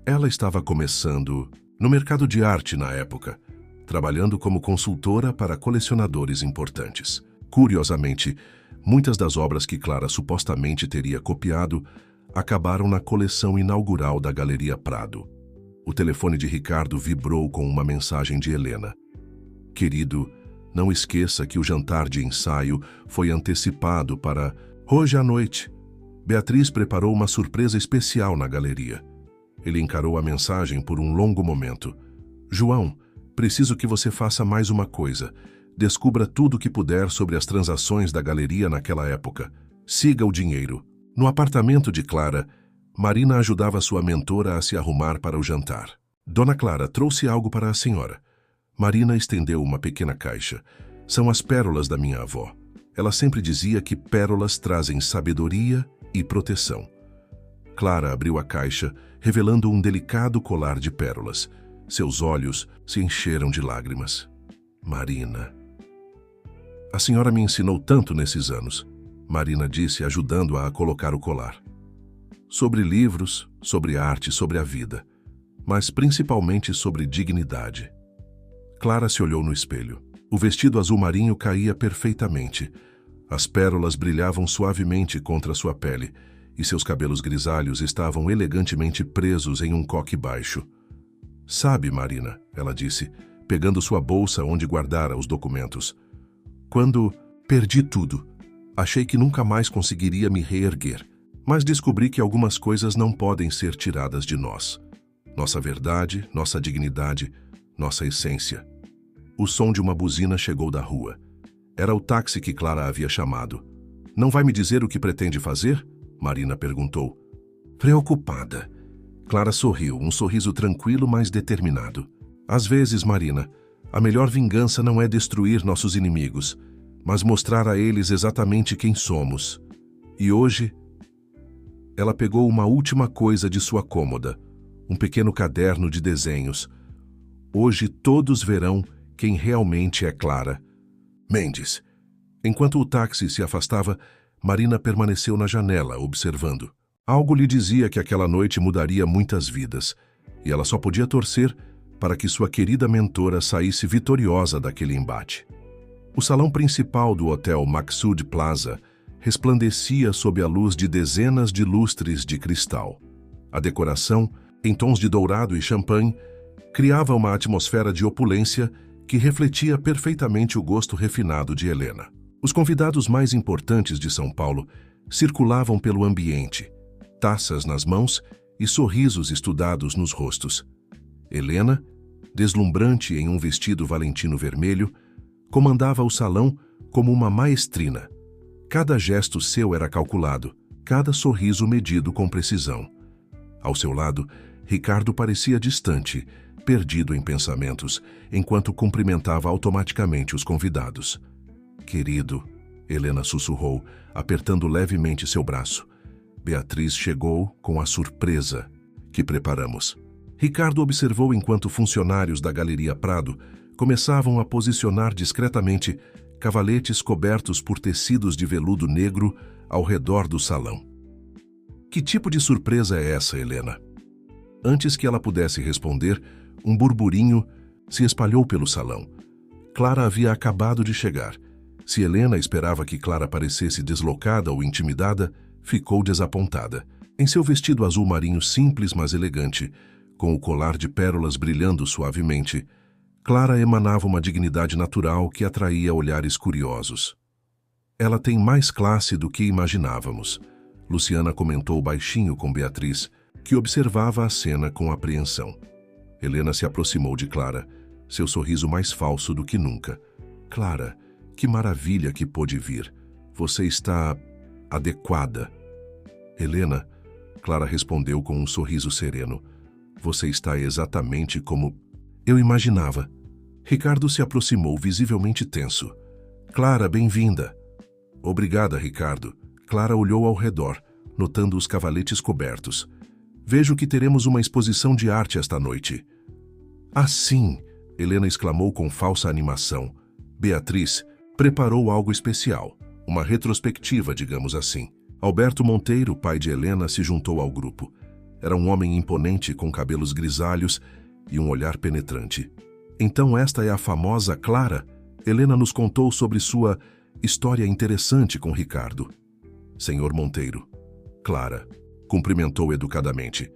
Ela estava começando no mercado de arte na época, trabalhando como consultora para colecionadores importantes. Curiosamente, muitas das obras que Clara supostamente teria copiado acabaram na coleção inaugural da Galeria Prado. O telefone de Ricardo vibrou com uma mensagem de Helena. Querido, não esqueça que o jantar de ensaio foi antecipado para hoje à noite. Beatriz preparou uma surpresa especial na galeria. Ele encarou a mensagem por um longo momento. João, preciso que você faça mais uma coisa. Descubra tudo o que puder sobre as transações da galeria naquela época. Siga o dinheiro. No apartamento de Clara, Marina ajudava sua mentora a se arrumar para o jantar. Dona Clara trouxe algo para a senhora. Marina estendeu uma pequena caixa. São as pérolas da minha avó. Ela sempre dizia que pérolas trazem sabedoria e proteção. Clara abriu a caixa, revelando um delicado colar de pérolas. Seus olhos se encheram de lágrimas. Marina. A senhora me ensinou tanto nesses anos, Marina disse, ajudando-a a colocar o colar. Sobre livros, sobre arte, sobre a vida, mas principalmente sobre dignidade. Clara se olhou no espelho. O vestido azul marinho caía perfeitamente. As pérolas brilhavam suavemente contra sua pele e seus cabelos grisalhos estavam elegantemente presos em um coque baixo. Sabe, Marina, ela disse, pegando sua bolsa onde guardara os documentos. Quando perdi tudo, achei que nunca mais conseguiria me reerguer, mas descobri que algumas coisas não podem ser tiradas de nós. Nossa verdade, nossa dignidade, nossa essência. O som de uma buzina chegou da rua. Era o táxi que Clara havia chamado. Não vai me dizer o que pretende fazer? Marina perguntou. Preocupada. Clara sorriu, um sorriso tranquilo, mas determinado. Às vezes, Marina, a melhor vingança não é destruir nossos inimigos, mas mostrar a eles exatamente quem somos. E hoje, ela pegou uma última coisa de sua cômoda, um pequeno caderno de desenhos. Hoje todos verão quem realmente é Clara. Mendes. Enquanto o táxi se afastava, Marina permaneceu na janela, observando. Algo lhe dizia que aquela noite mudaria muitas vidas, e ela só podia torcer para que sua querida mentora saísse vitoriosa daquele embate. O salão principal do Hotel Maqsood Plaza resplandecia sob a luz de dezenas de lustres de cristal. A decoração, em tons de dourado e champanhe, criava uma atmosfera de opulência que refletia perfeitamente o gosto refinado de Helena. Os convidados mais importantes de São Paulo circulavam pelo ambiente, taças nas mãos e sorrisos estudados nos rostos. Helena, deslumbrante em um vestido valentino vermelho, comandava o salão como uma maestrina. Cada gesto seu era calculado, cada sorriso medido com precisão. Ao seu lado, Ricardo parecia distante, perdido em pensamentos, enquanto cumprimentava automaticamente os convidados. Querido, Helena sussurrou, apertando levemente seu braço. Beatriz chegou com a surpresa que preparamos. Ricardo observou enquanto funcionários da Galeria Prado começavam a posicionar discretamente cavaletes cobertos por tecidos de veludo negro ao redor do salão. Que tipo de surpresa é essa, Helena? Antes que ela pudesse responder, um burburinho se espalhou pelo salão. Clara havia acabado de chegar. Se Helena esperava que Clara parecesse deslocada ou intimidada, ficou desapontada. Em seu vestido azul marinho simples, mas elegante, com o colar de pérolas brilhando suavemente, Clara emanava uma dignidade natural que atraía olhares curiosos. Ela tem mais classe do que imaginávamos, Luciana comentou baixinho com Beatriz, que observava a cena com apreensão. Helena se aproximou de Clara, seu sorriso mais falso do que nunca. Clara, que maravilha que pôde vir. Você está adequada. Helena, Clara respondeu com um sorriso sereno. Você está exatamente como eu imaginava. Ricardo se aproximou, visivelmente tenso. Clara, bem-vinda. Obrigada, Ricardo. Clara olhou ao redor, notando os cavaletes cobertos. Vejo que teremos uma exposição de arte esta noite. Ah, sim! Helena exclamou com falsa animação. Beatriz preparou algo especial, uma retrospectiva, digamos assim. Alberto Monteiro, pai de Helena, se juntou ao grupo. Era um homem imponente com cabelos grisalhos e um olhar penetrante. Então esta é a famosa Clara? Helena nos contou sobre sua história interessante com Ricardo. Senhor Monteiro. Clara cumprimentou educadamente.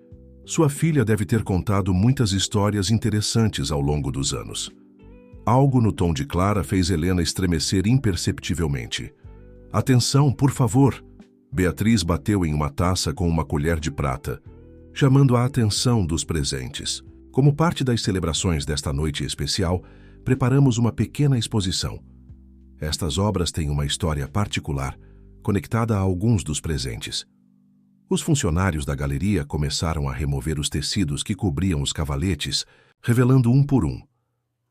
Sua filha deve ter contado muitas histórias interessantes ao longo dos anos. Algo no tom de Clara fez Helena estremecer imperceptivelmente. Atenção, por favor! Beatriz bateu em uma taça com uma colher de prata, chamando a atenção dos presentes. Como parte das celebrações desta noite especial, preparamos uma pequena exposição. Estas obras têm uma história particular, conectada a alguns dos presentes. Os funcionários da galeria começaram a remover os tecidos que cobriam os cavaletes, revelando um por um.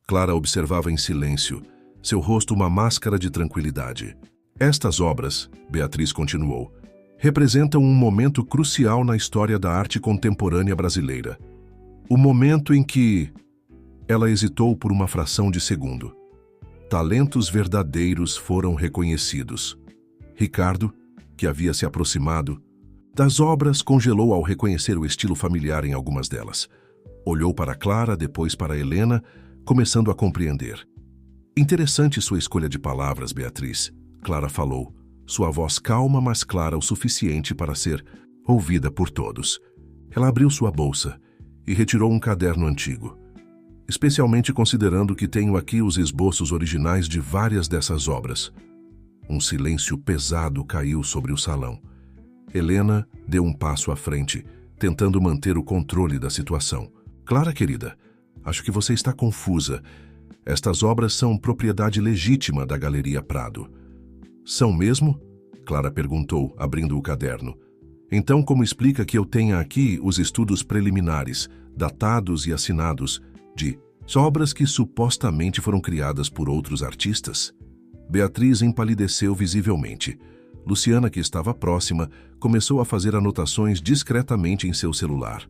Clara observava em silêncio, seu rosto uma máscara de tranquilidade. Estas obras, Beatriz continuou, representam um momento crucial na história da arte contemporânea brasileira. O momento em que... Ela hesitou por uma fração de segundo. Talentos verdadeiros foram reconhecidos. Ricardo, que havia se aproximado das obras, congelou ao reconhecer o estilo familiar em algumas delas. Olhou para Clara, depois para Helena, começando a compreender. Interessante sua escolha de palavras, Beatriz. Clara falou, sua voz calma, mas clara o suficiente para ser ouvida por todos. Ela abriu sua bolsa e retirou um caderno antigo. Especialmente considerando que tenho aqui os esboços originais de várias dessas obras. Um silêncio pesado caiu sobre o salão. Helena deu um passo à frente, tentando manter o controle da situação. Clara, querida, acho que você está confusa. Estas obras são propriedade legítima da Galeria Prado. São mesmo? Clara perguntou, abrindo o caderno. Então, como explica que eu tenha aqui os estudos preliminares, datados e assinados, de obras que supostamente foram criadas por outros artistas? Beatriz empalideceu visivelmente. Luciana, que estava próxima, começou a fazer anotações discretamente em seu celular.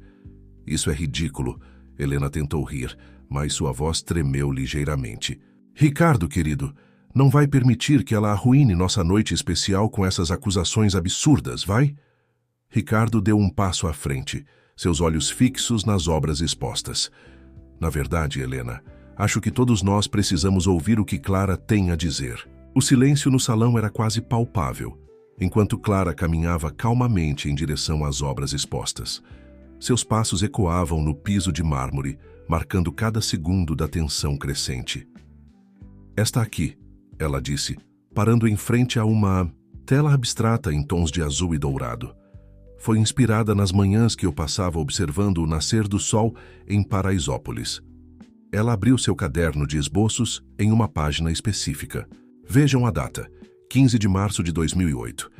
Isso é ridículo. Helena tentou rir, mas sua voz tremeu ligeiramente. Ricardo, querido, não vai permitir que ela arruine nossa noite especial com essas acusações absurdas, vai? Ricardo deu um passo à frente, seus olhos fixos nas obras expostas. Na verdade, Helena, acho que todos nós precisamos ouvir o que Clara tem a dizer. O silêncio no salão era quase palpável, enquanto Clara caminhava calmamente em direção às obras expostas. Seus passos ecoavam no piso de mármore, marcando cada segundo da tensão crescente. Esta aqui, ela disse, parando em frente a uma tela abstrata em tons de azul e dourado. Foi inspirada nas manhãs que eu passava observando o nascer do sol em Paraisópolis. Ela abriu seu caderno de esboços em uma página específica. Vejam a data, 15 de março de 2008.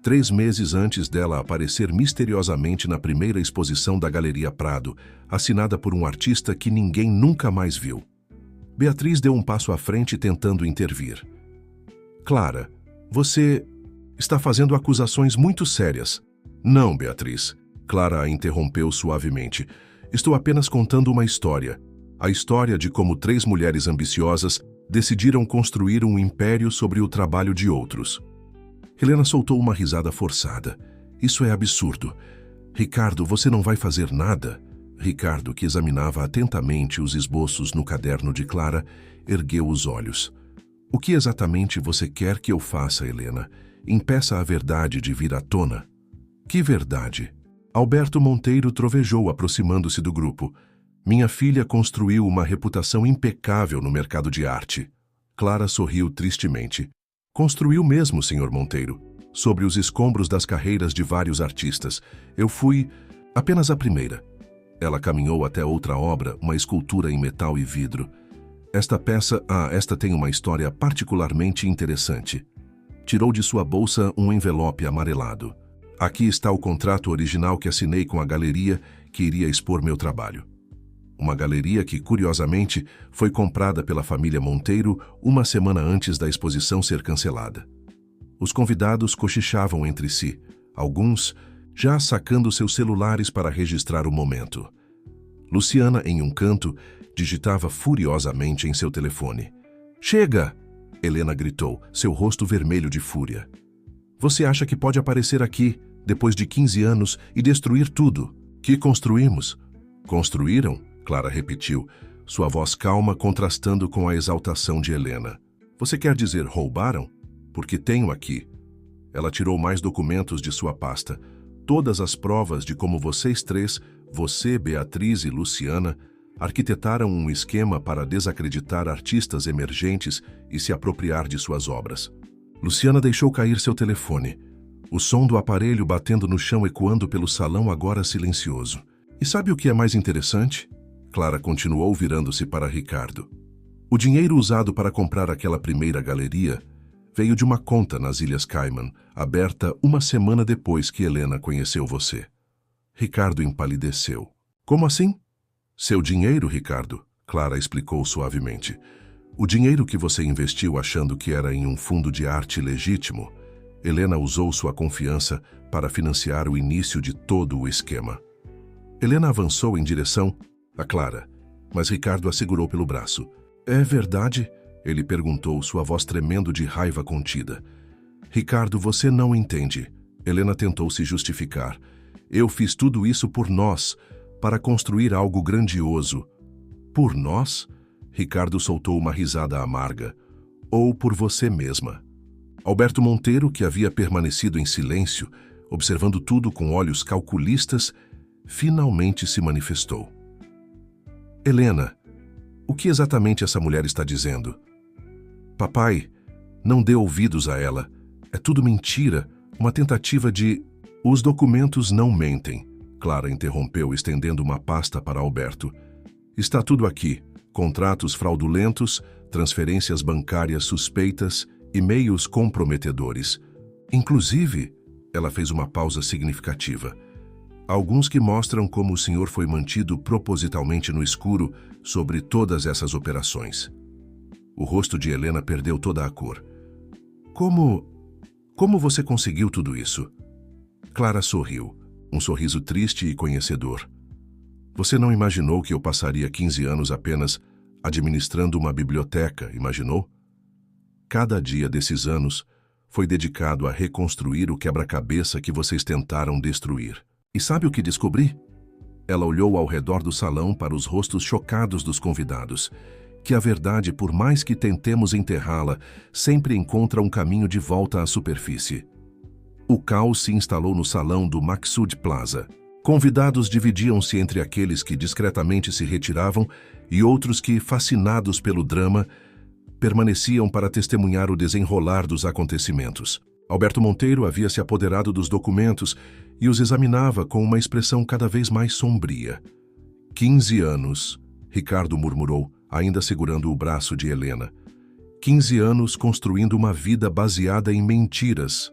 3 meses antes dela aparecer misteriosamente na primeira exposição da Galeria Prado, assinada por um artista que ninguém nunca mais viu. Beatriz deu um passo à frente tentando intervir. Clara, você está fazendo acusações muito sérias. Não, Beatriz. Clara a interrompeu suavemente. Estou apenas contando uma história. A história de como 3 mulheres ambiciosas decidiram construir um império sobre o trabalho de outros. Helena soltou uma risada forçada. Isso é absurdo. Ricardo, você não vai fazer nada? Ricardo, que examinava atentamente os esboços no caderno de Clara, ergueu os olhos. O que exatamente você quer que eu faça, Helena? Impeça a verdade de vir à tona. Que verdade? Alberto Monteiro trovejou, aproximando-se do grupo. Minha filha construiu uma reputação impecável no mercado de arte. Clara sorriu tristemente. Construiu mesmo, Sr. Monteiro. Sobre os escombros das carreiras de vários artistas. Eu fui apenas a primeira. Ela caminhou até outra obra, uma escultura em metal e vidro. Esta tem uma história particularmente interessante. Tirou de sua bolsa um envelope amarelado. Aqui está o contrato original que assinei com a galeria que iria expor meu trabalho. Uma galeria que, curiosamente, foi comprada pela família Monteiro uma semana antes da exposição ser cancelada. Os convidados cochichavam entre si, alguns já sacando seus celulares para registrar o momento. Luciana, em um canto, digitava furiosamente em seu telefone. Chega! Helena gritou, seu rosto vermelho de fúria. Você acha que pode aparecer aqui, depois de 15 anos, e destruir tudo? Que construímos? Construíram? Clara repetiu, sua voz calma contrastando com a exaltação de Helena. Você quer dizer roubaram? Porque tenho aqui. Ela tirou mais documentos de sua pasta. Todas as provas de como vocês 3, você, Beatriz e Luciana, arquitetaram um esquema para desacreditar artistas emergentes e se apropriar de suas obras. Luciana deixou cair seu telefone. O som do aparelho batendo no chão ecoando pelo salão agora silencioso. E sabe o que é mais interessante? Clara continuou virando-se para Ricardo. O dinheiro usado para comprar aquela primeira galeria Veio de uma conta nas Ilhas Cayman, aberta uma semana depois que Helena conheceu você. Ricardo empalideceu. Como assim? Seu dinheiro, Ricardo, Clara explicou suavemente. O dinheiro que você investiu achando que era em um fundo de arte legítimo. Helena usou sua confiança para financiar o início de todo o esquema. Helena avançou em direção a Clara, mas Ricardo a segurou pelo braço. É verdade? Ele perguntou, sua voz tremendo de raiva contida. Ricardo, você não entende. Helena tentou se justificar. Eu fiz tudo isso por nós, para construir algo grandioso. Por nós? Ricardo soltou uma risada amarga. Ou por você mesma. Alberto Monteiro, que havia permanecido em silêncio, observando tudo com olhos calculistas, finalmente se manifestou. Helena, o que exatamente essa mulher está dizendo? Papai, não dê ouvidos a ela. É tudo mentira, uma tentativa de... Os documentos não mentem, Clara interrompeu, estendendo uma pasta para Alberto. Está tudo aqui. Contratos fraudulentos, transferências bancárias suspeitas, e-mails comprometedores. Inclusive, ela fez uma pausa significativa. Alguns que mostram como o senhor foi mantido propositalmente no escuro sobre todas essas operações. O rosto de Helena perdeu toda a cor. Como você conseguiu tudo isso? Clara sorriu, um sorriso triste e conhecedor. Você não imaginou que eu passaria 15 anos apenas administrando uma biblioteca, imaginou? Cada dia desses anos foi dedicado a reconstruir o quebra-cabeça que vocês tentaram destruir. E sabe o que descobri? Ela olhou ao redor do salão para os rostos chocados dos convidados. Que a verdade, por mais que tentemos enterrá-la, sempre encontra um caminho de volta à superfície. O caos se instalou no salão do Maksud Plaza. Convidados dividiam-se entre aqueles que discretamente se retiravam e outros que, fascinados pelo drama, permaneciam para testemunhar o desenrolar dos acontecimentos. Alberto Monteiro havia se apoderado dos documentos e os examinava com uma expressão cada vez mais sombria. 15 anos, Ricardo murmurou, ainda segurando o braço de Helena. 15 anos construindo uma vida baseada em mentiras.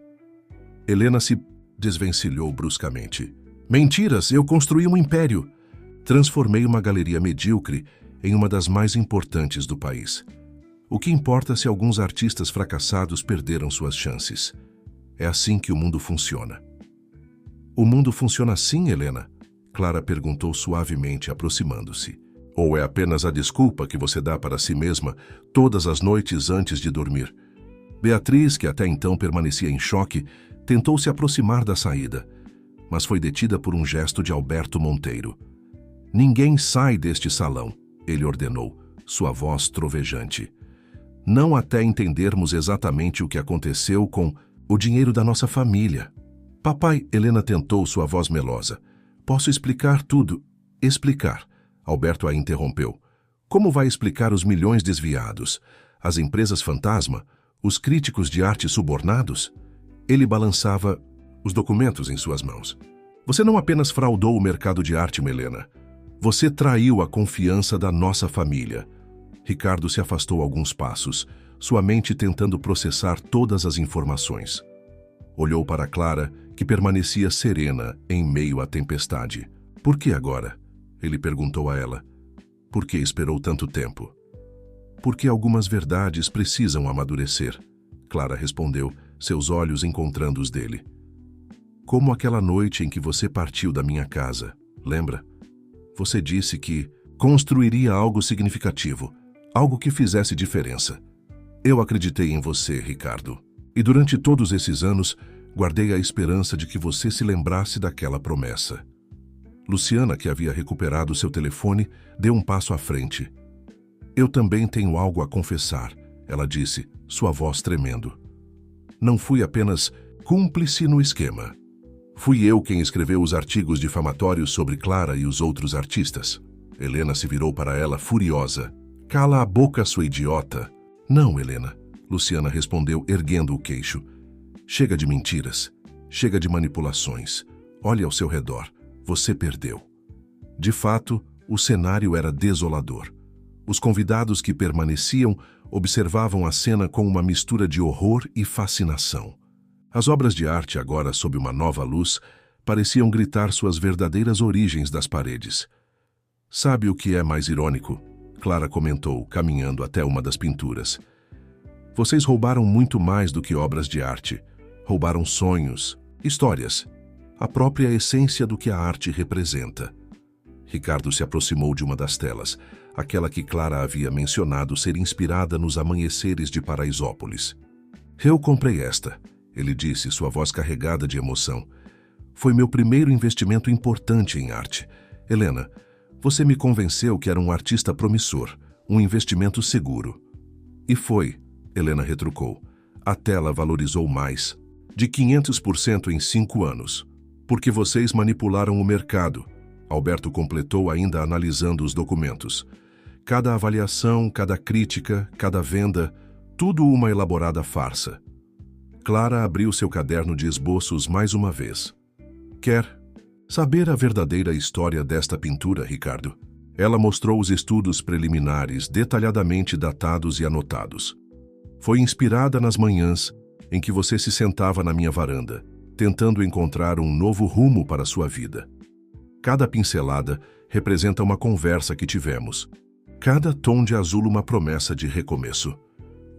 Helena se desvencilhou bruscamente. Mentiras, eu construí um império. Transformei uma galeria medíocre em uma das mais importantes do país. O que importa se alguns artistas fracassados perderam suas chances? É assim que o mundo funciona. O mundo funciona assim, Helena? Clara perguntou suavemente, aproximando-se. Ou é apenas a desculpa que você dá para si mesma todas as noites antes de dormir? Beatriz, que até então permanecia em choque, tentou se aproximar da saída, mas foi detida por um gesto de Alberto Monteiro. Ninguém sai deste salão, ele ordenou, sua voz trovejante. Não até entendermos exatamente o que aconteceu com o dinheiro da nossa família. Papai, Helena tentou sua voz melosa. Posso explicar tudo? Explicar. Alberto a interrompeu. Como vai explicar os milhões desviados? As empresas fantasma? Os críticos de arte subornados? Ele balançava os documentos em suas mãos. Você não apenas fraudou o mercado de arte, Helena. Você traiu a confiança da nossa família. Ricardo se afastou alguns passos, sua mente tentando processar todas as informações. Olhou para Clara, que permanecia serena em meio à tempestade. Por que agora? Ele perguntou a ela. Por que esperou tanto tempo? Porque algumas verdades precisam amadurecer, Clara respondeu, seus olhos encontrando os dele. Como aquela noite em que você partiu da minha casa, lembra? Você disse que construiria algo significativo, algo que fizesse diferença. Eu acreditei em você, Ricardo. E durante todos esses anos, guardei a esperança de que você se lembrasse daquela promessa. Luciana, que havia recuperado seu telefone, deu um passo à frente. Eu também tenho algo a confessar, ela disse, sua voz tremendo. Não fui apenas cúmplice no esquema. Fui eu quem escreveu os artigos difamatórios sobre Clara e os outros artistas. Helena se virou para ela furiosa. Cala a boca, sua idiota. Não, Helena, Luciana respondeu, erguendo o queixo. Chega de mentiras. Chega de manipulações. Olhe ao seu redor. Você perdeu. De fato, o cenário era desolador. Os convidados que permaneciam observavam a cena com uma mistura de horror e fascinação. As obras de arte, agora sob uma nova luz, pareciam gritar suas verdadeiras origens das paredes. Sabe o que é mais irônico? Clara comentou, caminhando até uma das pinturas. Vocês roubaram muito mais do que obras de arte. Roubaram sonhos, histórias, a própria essência do que a arte representa. Ricardo se aproximou de uma das telas, aquela que Clara havia mencionado ser inspirada nos amanheceres de Paraisópolis. Eu comprei esta, ele disse, sua voz carregada de emoção. Foi meu primeiro investimento importante em arte. Helena, você me convenceu que era um artista promissor, um investimento seguro. E foi, Helena retrucou. A tela valorizou mais, de 500% em 5 anos. Porque vocês manipularam o mercado, Alberto completou ainda analisando os documentos. Cada avaliação, cada crítica, cada venda, tudo uma elaborada farsa. Clara abriu seu caderno de esboços mais uma vez. Quer saber a verdadeira história desta pintura, Ricardo? Ela mostrou os estudos preliminares detalhadamente datados e anotados. Foi inspirada nas manhãs em que você se sentava na minha varanda, tentando encontrar um novo rumo para sua vida. Cada pincelada representa uma conversa que tivemos. Cada tom de azul uma promessa de recomeço.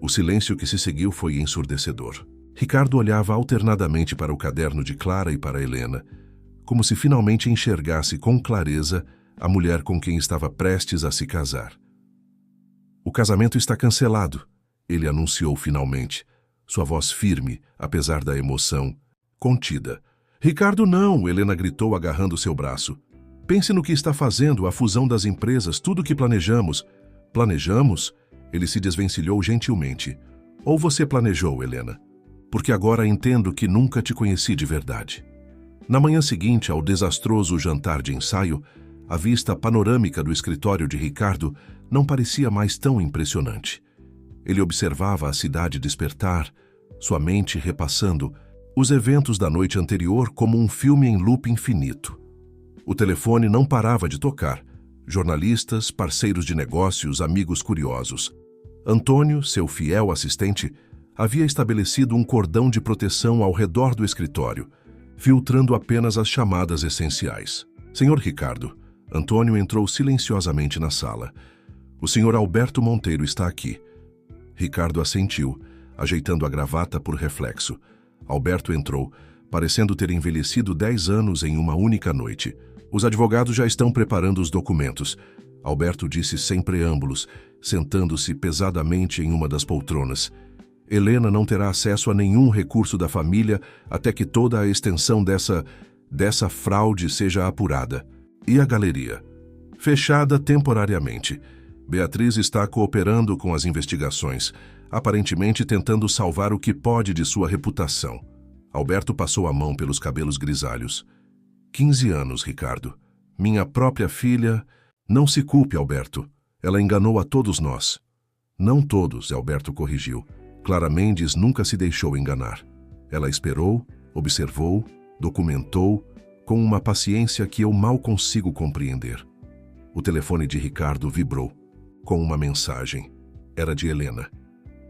O silêncio que se seguiu foi ensurdecedor. Ricardo olhava alternadamente para o caderno de Clara e para Helena, como se finalmente enxergasse com clareza a mulher com quem estava prestes a se casar. O casamento está cancelado, ele anunciou finalmente, sua voz firme, apesar da emoção, contida. Ricardo, não! Helena gritou agarrando seu braço. Pense no que está fazendo, a fusão das empresas, tudo o que planejamos. Planejamos? Ele se desvencilhou gentilmente. Ou você planejou, Helena? Porque agora entendo que nunca te conheci de verdade. Na manhã seguinte ao desastroso jantar de ensaio, a vista panorâmica do escritório de Ricardo não parecia mais tão impressionante. Ele observava a cidade despertar, sua mente repassando os eventos da noite anterior como um filme em loop infinito. O telefone não parava de tocar. Jornalistas, parceiros de negócios, amigos curiosos. Antônio, seu fiel assistente, havia estabelecido um cordão de proteção ao redor do escritório, filtrando apenas as chamadas essenciais. Senhor Ricardo, Antônio entrou silenciosamente na sala. O senhor Alberto Monteiro está aqui. Ricardo assentiu, ajeitando a gravata por reflexo. Alberto entrou, parecendo ter envelhecido 10 anos em uma única noite. Os advogados já estão preparando os documentos. Alberto disse sem preâmbulos, sentando-se pesadamente em uma das poltronas. Helena não terá acesso a nenhum recurso da família até que toda a extensão dessa fraude seja apurada. E a galeria? Fechada temporariamente. Beatriz está cooperando com as investigações, aparentemente tentando salvar o que pode de sua reputação. Alberto passou a mão pelos cabelos grisalhos. 15 anos, Ricardo. Minha própria filha... Não se culpe, Alberto. Ela enganou a todos nós. Não todos, Alberto corrigiu. Clara Mendes nunca se deixou enganar. Ela esperou, observou, documentou, com uma paciência que eu mal consigo compreender. O telefone de Ricardo vibrou, com uma mensagem. Era de Helena.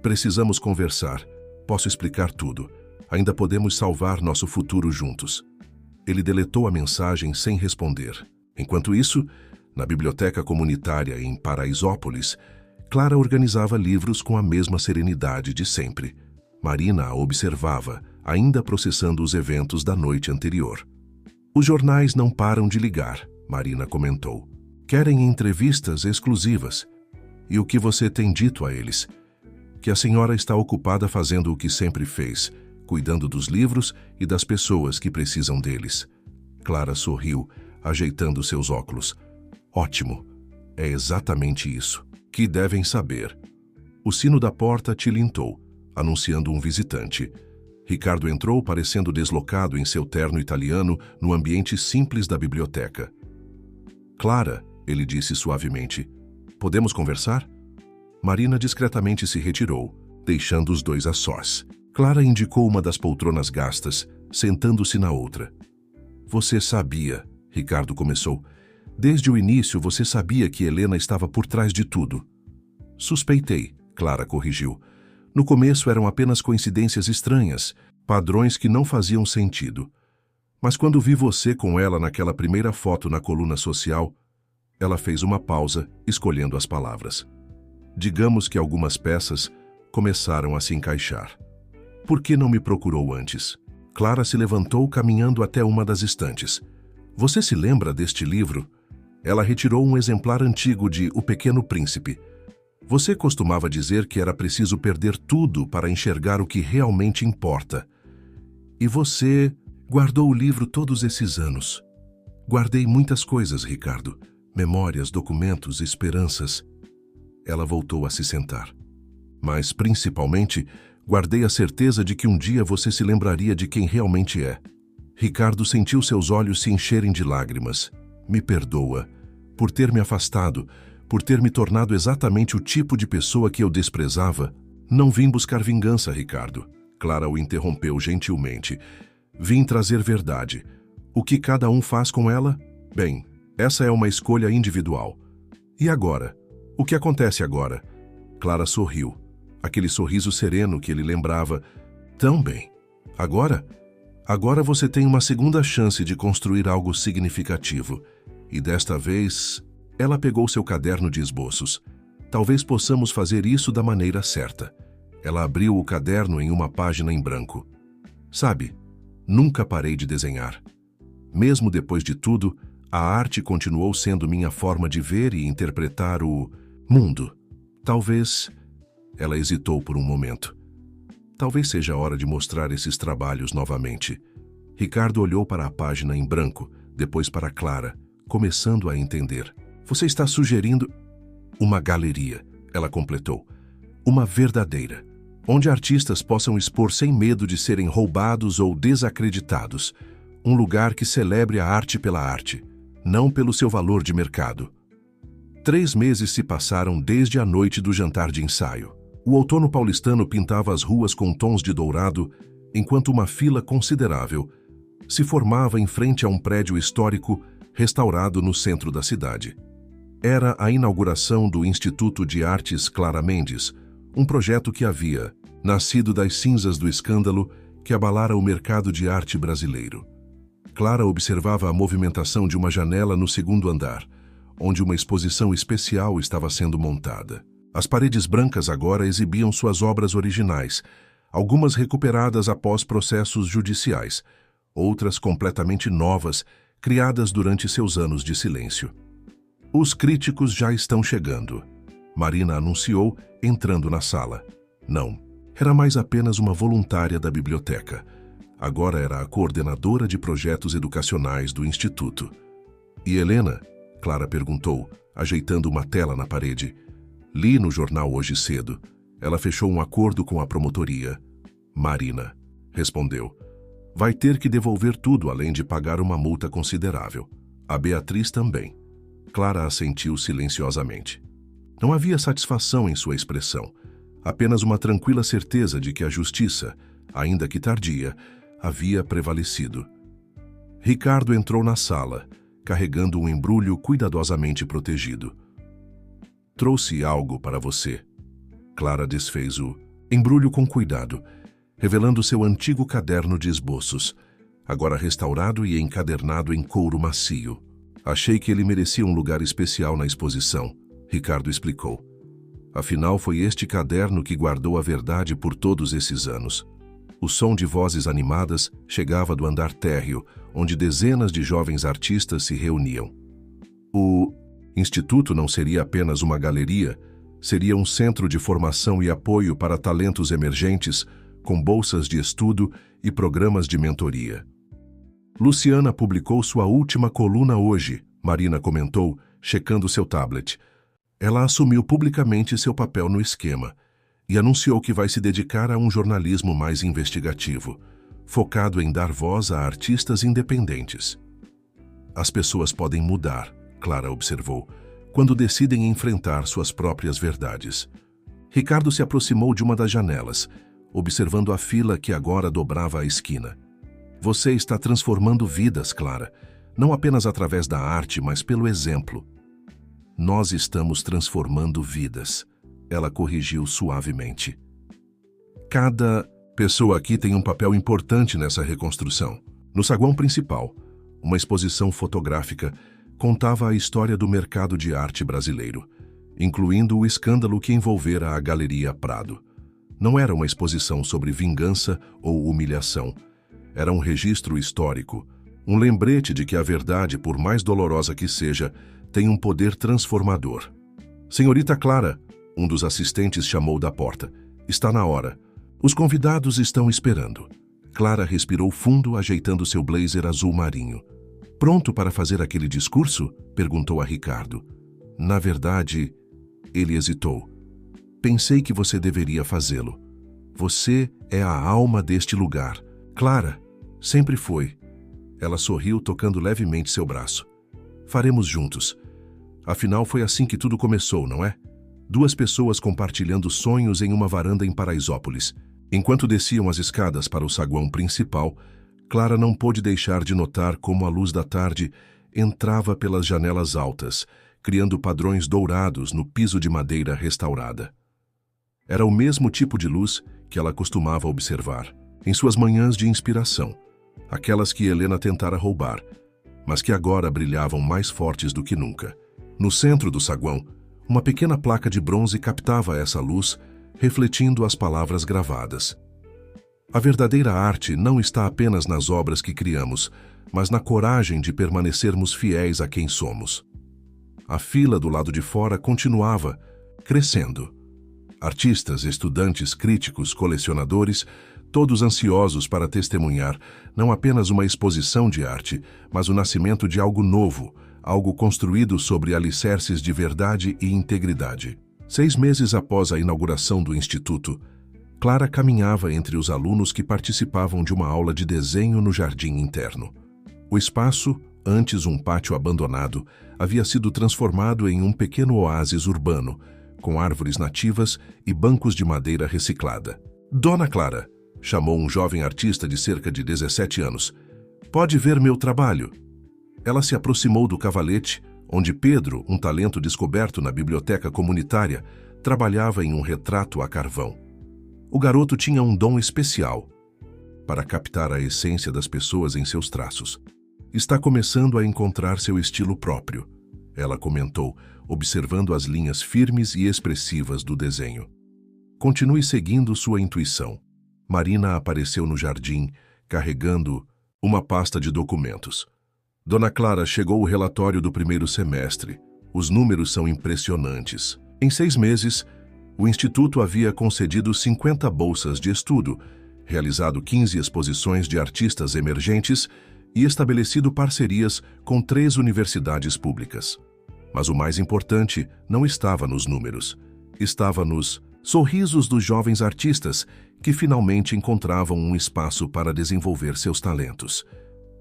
Precisamos conversar. Posso explicar tudo. Ainda podemos salvar nosso futuro juntos. Ele deletou a mensagem sem responder. Enquanto isso, na biblioteca comunitária em Paraisópolis, Clara organizava livros com a mesma serenidade de sempre. Marina a observava, ainda processando os eventos da noite anterior. Os jornais não param de ligar, Marina comentou. Querem entrevistas exclusivas. E o que você tem dito a eles? Que a senhora está ocupada fazendo o que sempre fez, cuidando dos livros e das pessoas que precisam deles. Clara sorriu, ajeitando seus óculos. Ótimo. É exatamente isso. Que devem saber. O sino da porta tilintou, anunciando um visitante. Ricardo entrou parecendo deslocado em seu terno italiano no ambiente simples da biblioteca. Clara, ele disse suavemente, podemos conversar? Marina discretamente se retirou, deixando os dois a sós. Clara indicou uma das poltronas gastas, sentando-se na outra. Você sabia, Ricardo começou, Desde o início você sabia que Helena estava por trás de tudo. Suspeitei, Clara corrigiu. No começo eram apenas coincidências estranhas, padrões que não faziam sentido. Mas quando vi você com ela naquela primeira foto na coluna social, ela fez uma pausa, escolhendo as palavras. Digamos que algumas peças começaram a se encaixar. Por que não me procurou antes? Clara se levantou, caminhando até uma das estantes. Você se lembra deste livro? Ela retirou um exemplar antigo de O Pequeno Príncipe. Você costumava dizer que era preciso perder tudo para enxergar o que realmente importa. E você guardou o livro todos esses anos. Guardei muitas coisas, Ricardo. Memórias, documentos, esperanças. Ela voltou a se sentar. Mas, principalmente, guardei a certeza de que um dia você se lembraria de quem realmente é. Ricardo sentiu seus olhos se encherem de lágrimas. Me perdoa por ter me afastado, por ter me tornado exatamente o tipo de pessoa que eu desprezava. Não vim buscar vingança, Ricardo. Clara o interrompeu gentilmente. Vim trazer verdade. O que cada um faz com ela? Bem, essa é uma escolha individual. E agora? O que acontece agora? Clara sorriu. Aquele sorriso sereno que ele lembrava tão bem. Agora? Agora você tem uma segunda chance de construir algo significativo. E desta vez, ela pegou seu caderno de esboços. Talvez possamos fazer isso da maneira certa. Ela abriu o caderno em uma página em branco. Sabe, nunca parei de desenhar. Mesmo depois de tudo, a arte continuou sendo minha forma de ver e interpretar o mundo. Talvez... Ela hesitou por um momento. Talvez seja a hora de mostrar esses trabalhos novamente. Ricardo olhou para a página em branco, depois para Clara, começando a entender. Você está sugerindo uma galeria, ela completou. Uma verdadeira, onde artistas possam expor sem medo de serem roubados ou desacreditados. Um lugar que celebre a arte pela arte, não pelo seu valor de mercado. 3 meses se passaram desde a noite do jantar de ensaio. O outono paulistano pintava as ruas com tons de dourado, enquanto uma fila considerável se formava em frente a um prédio histórico restaurado no centro da cidade. Era a inauguração do Instituto de Artes Clara Mendes, um projeto que havia nascido das cinzas do escândalo que abalara o mercado de arte brasileiro. Clara observava a movimentação de uma janela no segundo andar, onde uma exposição especial estava sendo montada. As paredes brancas agora exibiam suas obras originais, algumas recuperadas após processos judiciais, outras completamente novas, criadas durante seus anos de silêncio. Os críticos já estão chegando, Marina anunciou, entrando na sala. Não, era mais apenas uma voluntária da biblioteca. Agora era a coordenadora de projetos educacionais do Instituto. E Helena? Clara perguntou, ajeitando uma tela na parede. Li no jornal hoje cedo. Ela fechou um acordo com a promotoria. Marina respondeu. Vai ter que devolver tudo, além de pagar uma multa considerável. A Beatriz também. Clara assentiu silenciosamente. Não havia satisfação em sua expressão, apenas uma tranquila certeza de que a justiça, ainda que tardia, havia prevalecido. Ricardo entrou na sala, carregando um embrulho cuidadosamente protegido. Trouxe algo para você. Clara desfez o embrulho com cuidado, revelando seu antigo caderno de esboços, agora restaurado e encadernado em couro macio. Achei que ele merecia um lugar especial na exposição, Ricardo explicou. Afinal, foi este caderno que guardou a verdade por todos esses anos. O som de vozes animadas chegava do andar térreo, onde dezenas de jovens artistas se reuniam. O Instituto não seria apenas uma galeria, seria um centro de formação e apoio para talentos emergentes, com bolsas de estudo e programas de mentoria. Luciana publicou sua última coluna hoje, Marina comentou, checando seu tablet. Ela assumiu publicamente seu papel no esquema e anunciou que vai se dedicar a um jornalismo mais investigativo, focado em dar voz a artistas independentes. As pessoas podem mudar, Clara observou, quando decidem enfrentar suas próprias verdades. Ricardo se aproximou de uma das janelas, observando a fila que agora dobrava a esquina. Você está transformando vidas, Clara. não apenas através da arte, mas pelo exemplo. Nós estamos transformando vidas, ela corrigiu suavemente. Cada pessoa aqui tem um papel importante nessa reconstrução. No saguão principal, uma exposição fotográfica contava a história do mercado de arte brasileiro, incluindo o escândalo que envolvera a Galeria Prado. Não era uma exposição sobre vingança ou humilhação. Era um registro histórico, um lembrete de que a verdade, por mais dolorosa que seja, tem um poder transformador. Senhorita Clara, um dos assistentes chamou da porta. Está na hora. Os convidados estão esperando. Clara respirou fundo, ajeitando seu blazer azul marinho. Pronto para fazer aquele discurso? Perguntou a Ricardo. Na verdade, ele hesitou. Pensei que você deveria fazê-lo. Você é a alma deste lugar. Clara, sempre foi. Ela sorriu, tocando levemente seu braço. Faremos juntos. Afinal, foi assim que tudo começou, não é? Duas pessoas compartilhando sonhos em uma varanda em Paraisópolis. Enquanto desciam as escadas para o saguão principal, Clara não pôde deixar de notar como a luz da tarde entrava pelas janelas altas, criando padrões dourados no piso de madeira restaurada. Era o mesmo tipo de luz que ela costumava observar em suas manhãs de inspiração, aquelas que Helena tentara roubar, mas que agora brilhavam mais fortes do que nunca. No centro do saguão, uma pequena placa de bronze captava essa luz, refletindo as palavras gravadas. A verdadeira arte não está apenas nas obras que criamos, mas na coragem de permanecermos fiéis a quem somos. A fila do lado de fora continuava, crescendo. Artistas, estudantes, críticos, colecionadores, todos ansiosos para testemunhar não apenas uma exposição de arte, mas o nascimento de algo novo, algo construído sobre alicerces de verdade e integridade. 6 meses após a inauguração do Instituto, Clara caminhava entre os alunos que participavam de uma aula de desenho no jardim interno. O espaço, antes um pátio abandonado, havia sido transformado em um pequeno oásis urbano, com árvores nativas e bancos de madeira reciclada. Dona Clara, chamou um jovem artista de cerca de 17 anos. Pode ver meu trabalho? Ela se aproximou do cavalete, onde Pedro, um talento descoberto na biblioteca comunitária, trabalhava em um retrato a carvão. O garoto tinha um dom especial para captar a essência das pessoas em seus traços. Está começando a encontrar seu estilo próprio, ela comentou, observando as linhas firmes e expressivas do desenho. Continue seguindo sua intuição. Marina apareceu no jardim, carregando uma pasta de documentos. Dona Clara, chegou o relatório do primeiro semestre. Os números são impressionantes. Em 6 meses, o Instituto havia concedido 50 bolsas de estudo, realizado 15 exposições de artistas emergentes e estabelecido parcerias com 3 universidades públicas. Mas o mais importante não estava nos números. Estava nos sorrisos dos jovens artistas que finalmente encontravam um espaço para desenvolver seus talentos.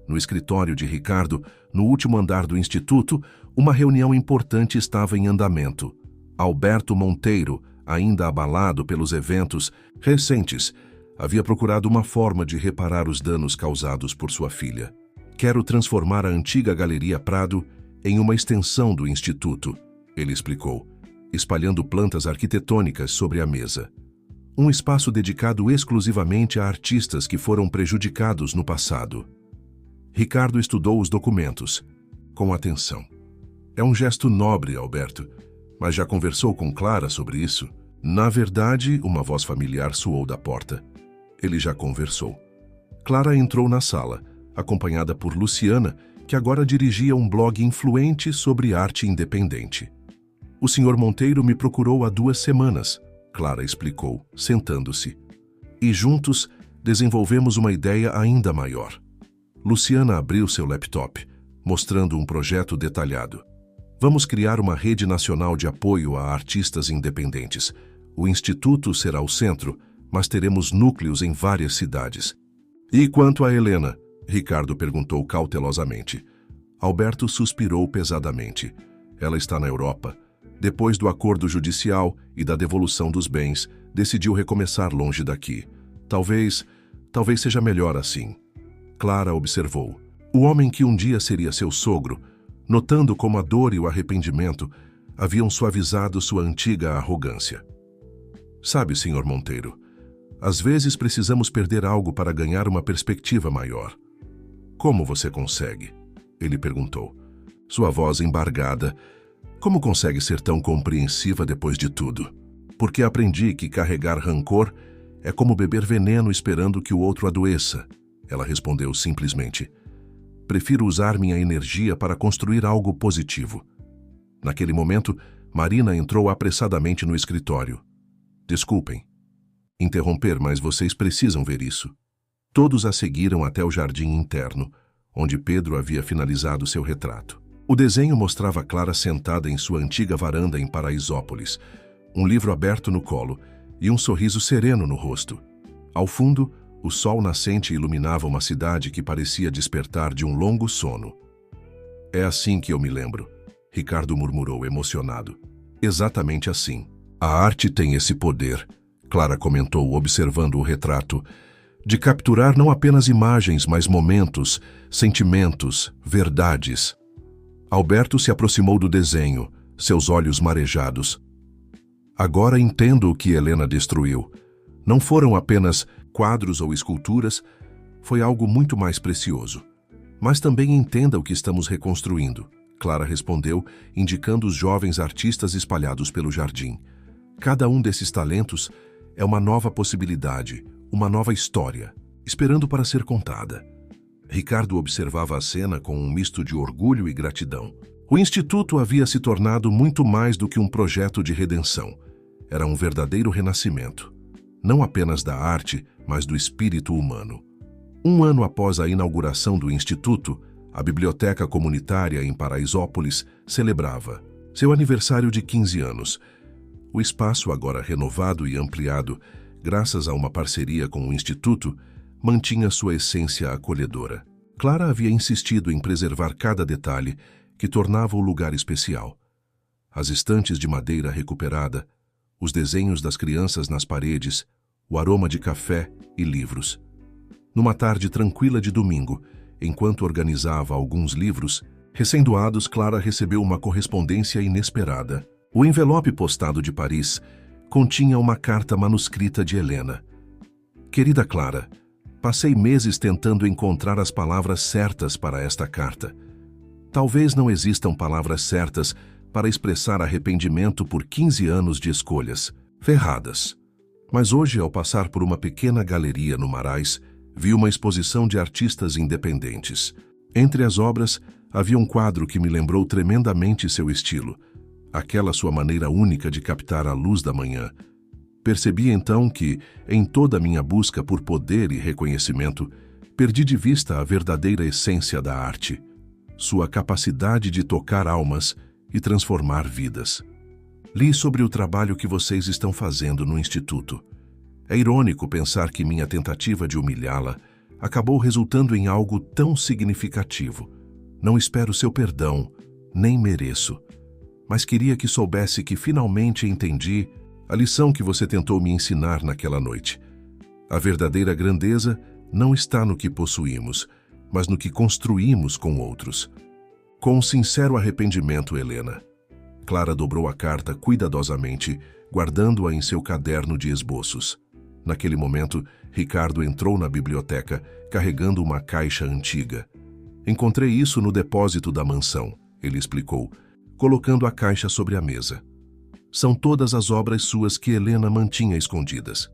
No escritório de Ricardo, no último andar do Instituto, uma reunião importante estava em andamento. Alberto Monteiro, ainda abalado pelos eventos recentes, havia procurado uma forma de reparar os danos causados por sua filha. Quero transformar a antiga Galeria Prado em uma extensão do Instituto, ele explicou, espalhando plantas arquitetônicas sobre a mesa. Um espaço dedicado exclusivamente a artistas que foram prejudicados no passado. Ricardo estudou os documentos, com atenção. É um gesto nobre, Alberto, mas já conversou com Clara sobre isso? Na verdade, uma voz familiar soou da porta. Ele já conversou. Clara entrou na sala, acompanhada por Luciana, que agora dirigia um blog influente sobre arte independente. O Sr. Monteiro me procurou há 2 semanas, Clara explicou, sentando-se. E juntos desenvolvemos uma ideia ainda maior. Luciana abriu seu laptop, mostrando um projeto detalhado. Vamos criar uma rede nacional de apoio a artistas independentes. O Instituto será o centro, mas teremos núcleos em várias cidades. E quanto a Helena? Ricardo perguntou cautelosamente. Alberto suspirou pesadamente. Ela está na Europa. Depois do acordo judicial e da devolução dos bens, decidiu recomeçar longe daqui. Talvez seja melhor assim. Clara observou. O homem que um dia seria seu sogro, notando como a dor e o arrependimento haviam suavizado sua antiga arrogância. Sabe, Sr. Monteiro, às vezes precisamos perder algo para ganhar uma perspectiva maior. Como você consegue? Ele perguntou, sua voz embargada. Como consegue ser tão compreensiva depois de tudo? Porque aprendi que carregar rancor é como beber veneno esperando que o outro adoeça. Ela respondeu simplesmente. Prefiro usar minha energia para construir algo positivo. Naquele momento, Marina entrou apressadamente no escritório. Desculpem interromper, mas vocês precisam ver isso. Todos a seguiram até o jardim interno, onde Pedro havia finalizado seu retrato. O desenho mostrava Clara sentada em sua antiga varanda em Paraisópolis, um livro aberto no colo e um sorriso sereno no rosto. Ao fundo, o sol nascente iluminava uma cidade que parecia despertar de um longo sono. É assim que eu me lembro, Ricardo murmurou emocionado. Exatamente assim. A arte tem esse poder, Clara comentou observando o retrato, de capturar não apenas imagens, mas momentos, sentimentos, verdades. Alberto se aproximou do desenho, seus olhos marejados. Agora entendo o que Helena destruiu. Não foram apenas quadros ou esculturas, foi algo muito mais precioso. Mas também entenda o que estamos reconstruindo, Clara respondeu, indicando os jovens artistas espalhados pelo jardim. Cada um desses talentos é uma nova possibilidade, uma nova história, esperando para ser contada. Ricardo observava a cena com um misto de orgulho e gratidão. O Instituto havia se tornado muito mais do que um projeto de redenção. Era um verdadeiro renascimento, não apenas da arte, mas do espírito humano. Um ano após a inauguração do Instituto, a Biblioteca Comunitária em Paraisópolis celebrava seu aniversário de 15 anos. O espaço, agora renovado e ampliado, graças a uma parceria com o Instituto, mantinha sua essência acolhedora. Clara havia insistido em preservar cada detalhe que tornava o lugar especial. As estantes de madeira recuperada, os desenhos das crianças nas paredes, o aroma de café e livros. Numa tarde tranquila de domingo, enquanto organizava alguns livros, recém-doados, Clara recebeu uma correspondência inesperada. O envelope postado de Paris continha uma carta manuscrita de Helena. Querida Clara, passei meses tentando encontrar as palavras certas para esta carta. Talvez não existam palavras certas para expressar arrependimento por 15 anos de escolhas ferradas. Mas hoje, ao passar por uma pequena galeria no Marais, vi uma exposição de artistas independentes. Entre as obras, havia um quadro que me lembrou tremendamente seu estilo, aquela sua maneira única de captar a luz da manhã. Percebi então que, em toda a minha busca por poder e reconhecimento, perdi de vista a verdadeira essência da arte, sua capacidade de tocar almas e transformar vidas. Li sobre o trabalho que vocês estão fazendo no Instituto. É irônico pensar que minha tentativa de humilhá-la acabou resultando em algo tão significativo. Não espero seu perdão, nem mereço. Mas queria que soubesse que finalmente entendi a lição que você tentou me ensinar naquela noite. A verdadeira grandeza não está no que possuímos, mas no que construímos com outros. Com um sincero arrependimento, Helena. Clara dobrou a carta cuidadosamente, guardando-a em seu caderno de esboços. Naquele momento, Ricardo entrou na biblioteca, carregando uma caixa antiga. Encontrei isso no depósito da mansão, ele explicou, colocando a caixa sobre a mesa. São todas as obras suas que Helena mantinha escondidas.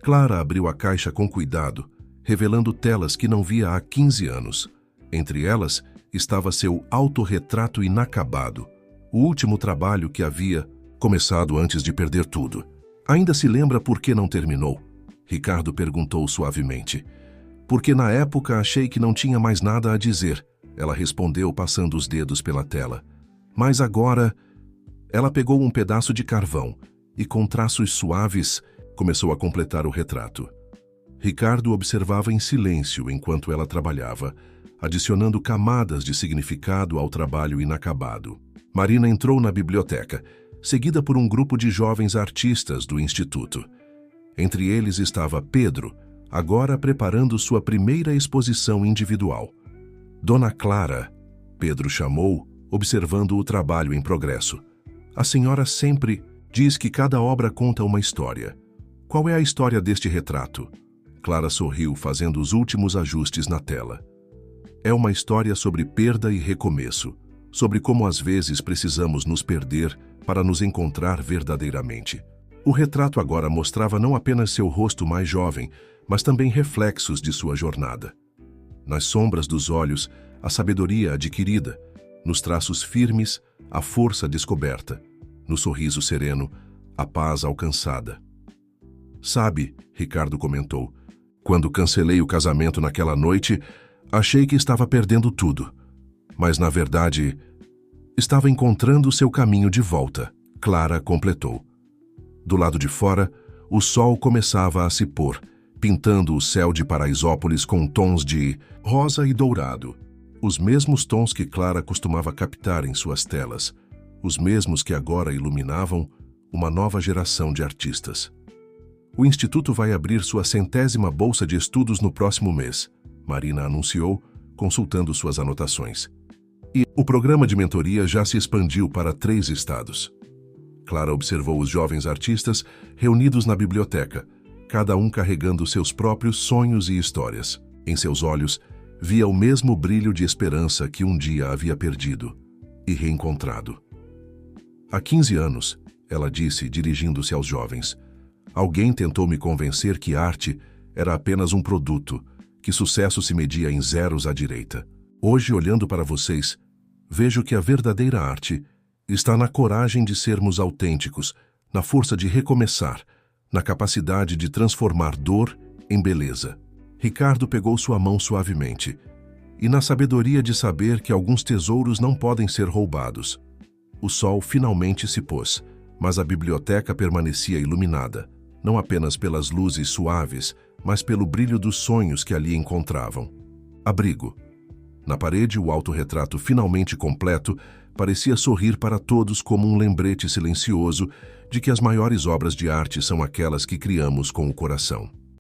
Clara abriu a caixa com cuidado, revelando telas que não via há 15 anos. Entre elas estava seu autorretrato inacabado, o último trabalho que havia começado antes de perder tudo. Ainda se lembra por que não terminou? Ricardo perguntou suavemente. Porque na época achei que não tinha mais nada a dizer, ela respondeu passando os dedos pela tela. Mas agora, ela pegou um pedaço de carvão e, com traços suaves, começou a completar o retrato. Ricardo observava em silêncio enquanto ela trabalhava, adicionando camadas de significado ao trabalho inacabado. Marina entrou na biblioteca, seguida por um grupo de jovens artistas do Instituto. Entre eles estava Pedro, agora preparando sua primeira exposição individual. Dona Clara, Pedro chamou, observando o trabalho em progresso. A senhora sempre diz que cada obra conta uma história. Qual é a história deste retrato? Clara sorriu, fazendo os últimos ajustes na tela. É uma história sobre perda e recomeço, sobre como às vezes precisamos nos perder para nos encontrar verdadeiramente. O retrato agora mostrava não apenas seu rosto mais jovem, mas também reflexos de sua jornada. Nas sombras dos olhos, a sabedoria adquirida, nos traços firmes, a força descoberta, no sorriso sereno, a paz alcançada. Sabe, Ricardo comentou, quando cancelei o casamento naquela noite, achei que estava perdendo tudo. Mas, na verdade, estava encontrando seu caminho de volta, Clara completou. Do lado de fora, o sol começava a se pôr, pintando o céu de Paraisópolis com tons de rosa e dourado. Os mesmos tons que Clara costumava captar em suas telas, os mesmos que agora iluminavam uma nova geração de artistas. O Instituto vai abrir sua 100ª bolsa de estudos no próximo mês, Marina anunciou, consultando suas anotações. E o programa de mentoria já se expandiu para 3 estados. Clara observou os jovens artistas reunidos na biblioteca, cada um carregando seus próprios sonhos e histórias. Em seus olhos, via o mesmo brilho de esperança que um dia havia perdido e reencontrado. Há 15 anos, ela disse, dirigindo-se aos jovens, alguém tentou me convencer que arte era apenas um produto, que sucesso se media em zeros à direita. Hoje, olhando para vocês, vejo que a verdadeira arte está na coragem de sermos autênticos, na força de recomeçar, na capacidade de transformar dor em beleza. Ricardo pegou sua mão suavemente, e na sabedoria de saber que alguns tesouros não podem ser roubados. O sol finalmente se pôs, mas a biblioteca permanecia iluminada, não apenas pelas luzes suaves, mas pelo brilho dos sonhos que ali encontravam. Abrigo. Na parede, o autorretrato finalmente completo parecia sorrir para todos como um lembrete silencioso de que as maiores obras de arte são aquelas que criamos com o coração.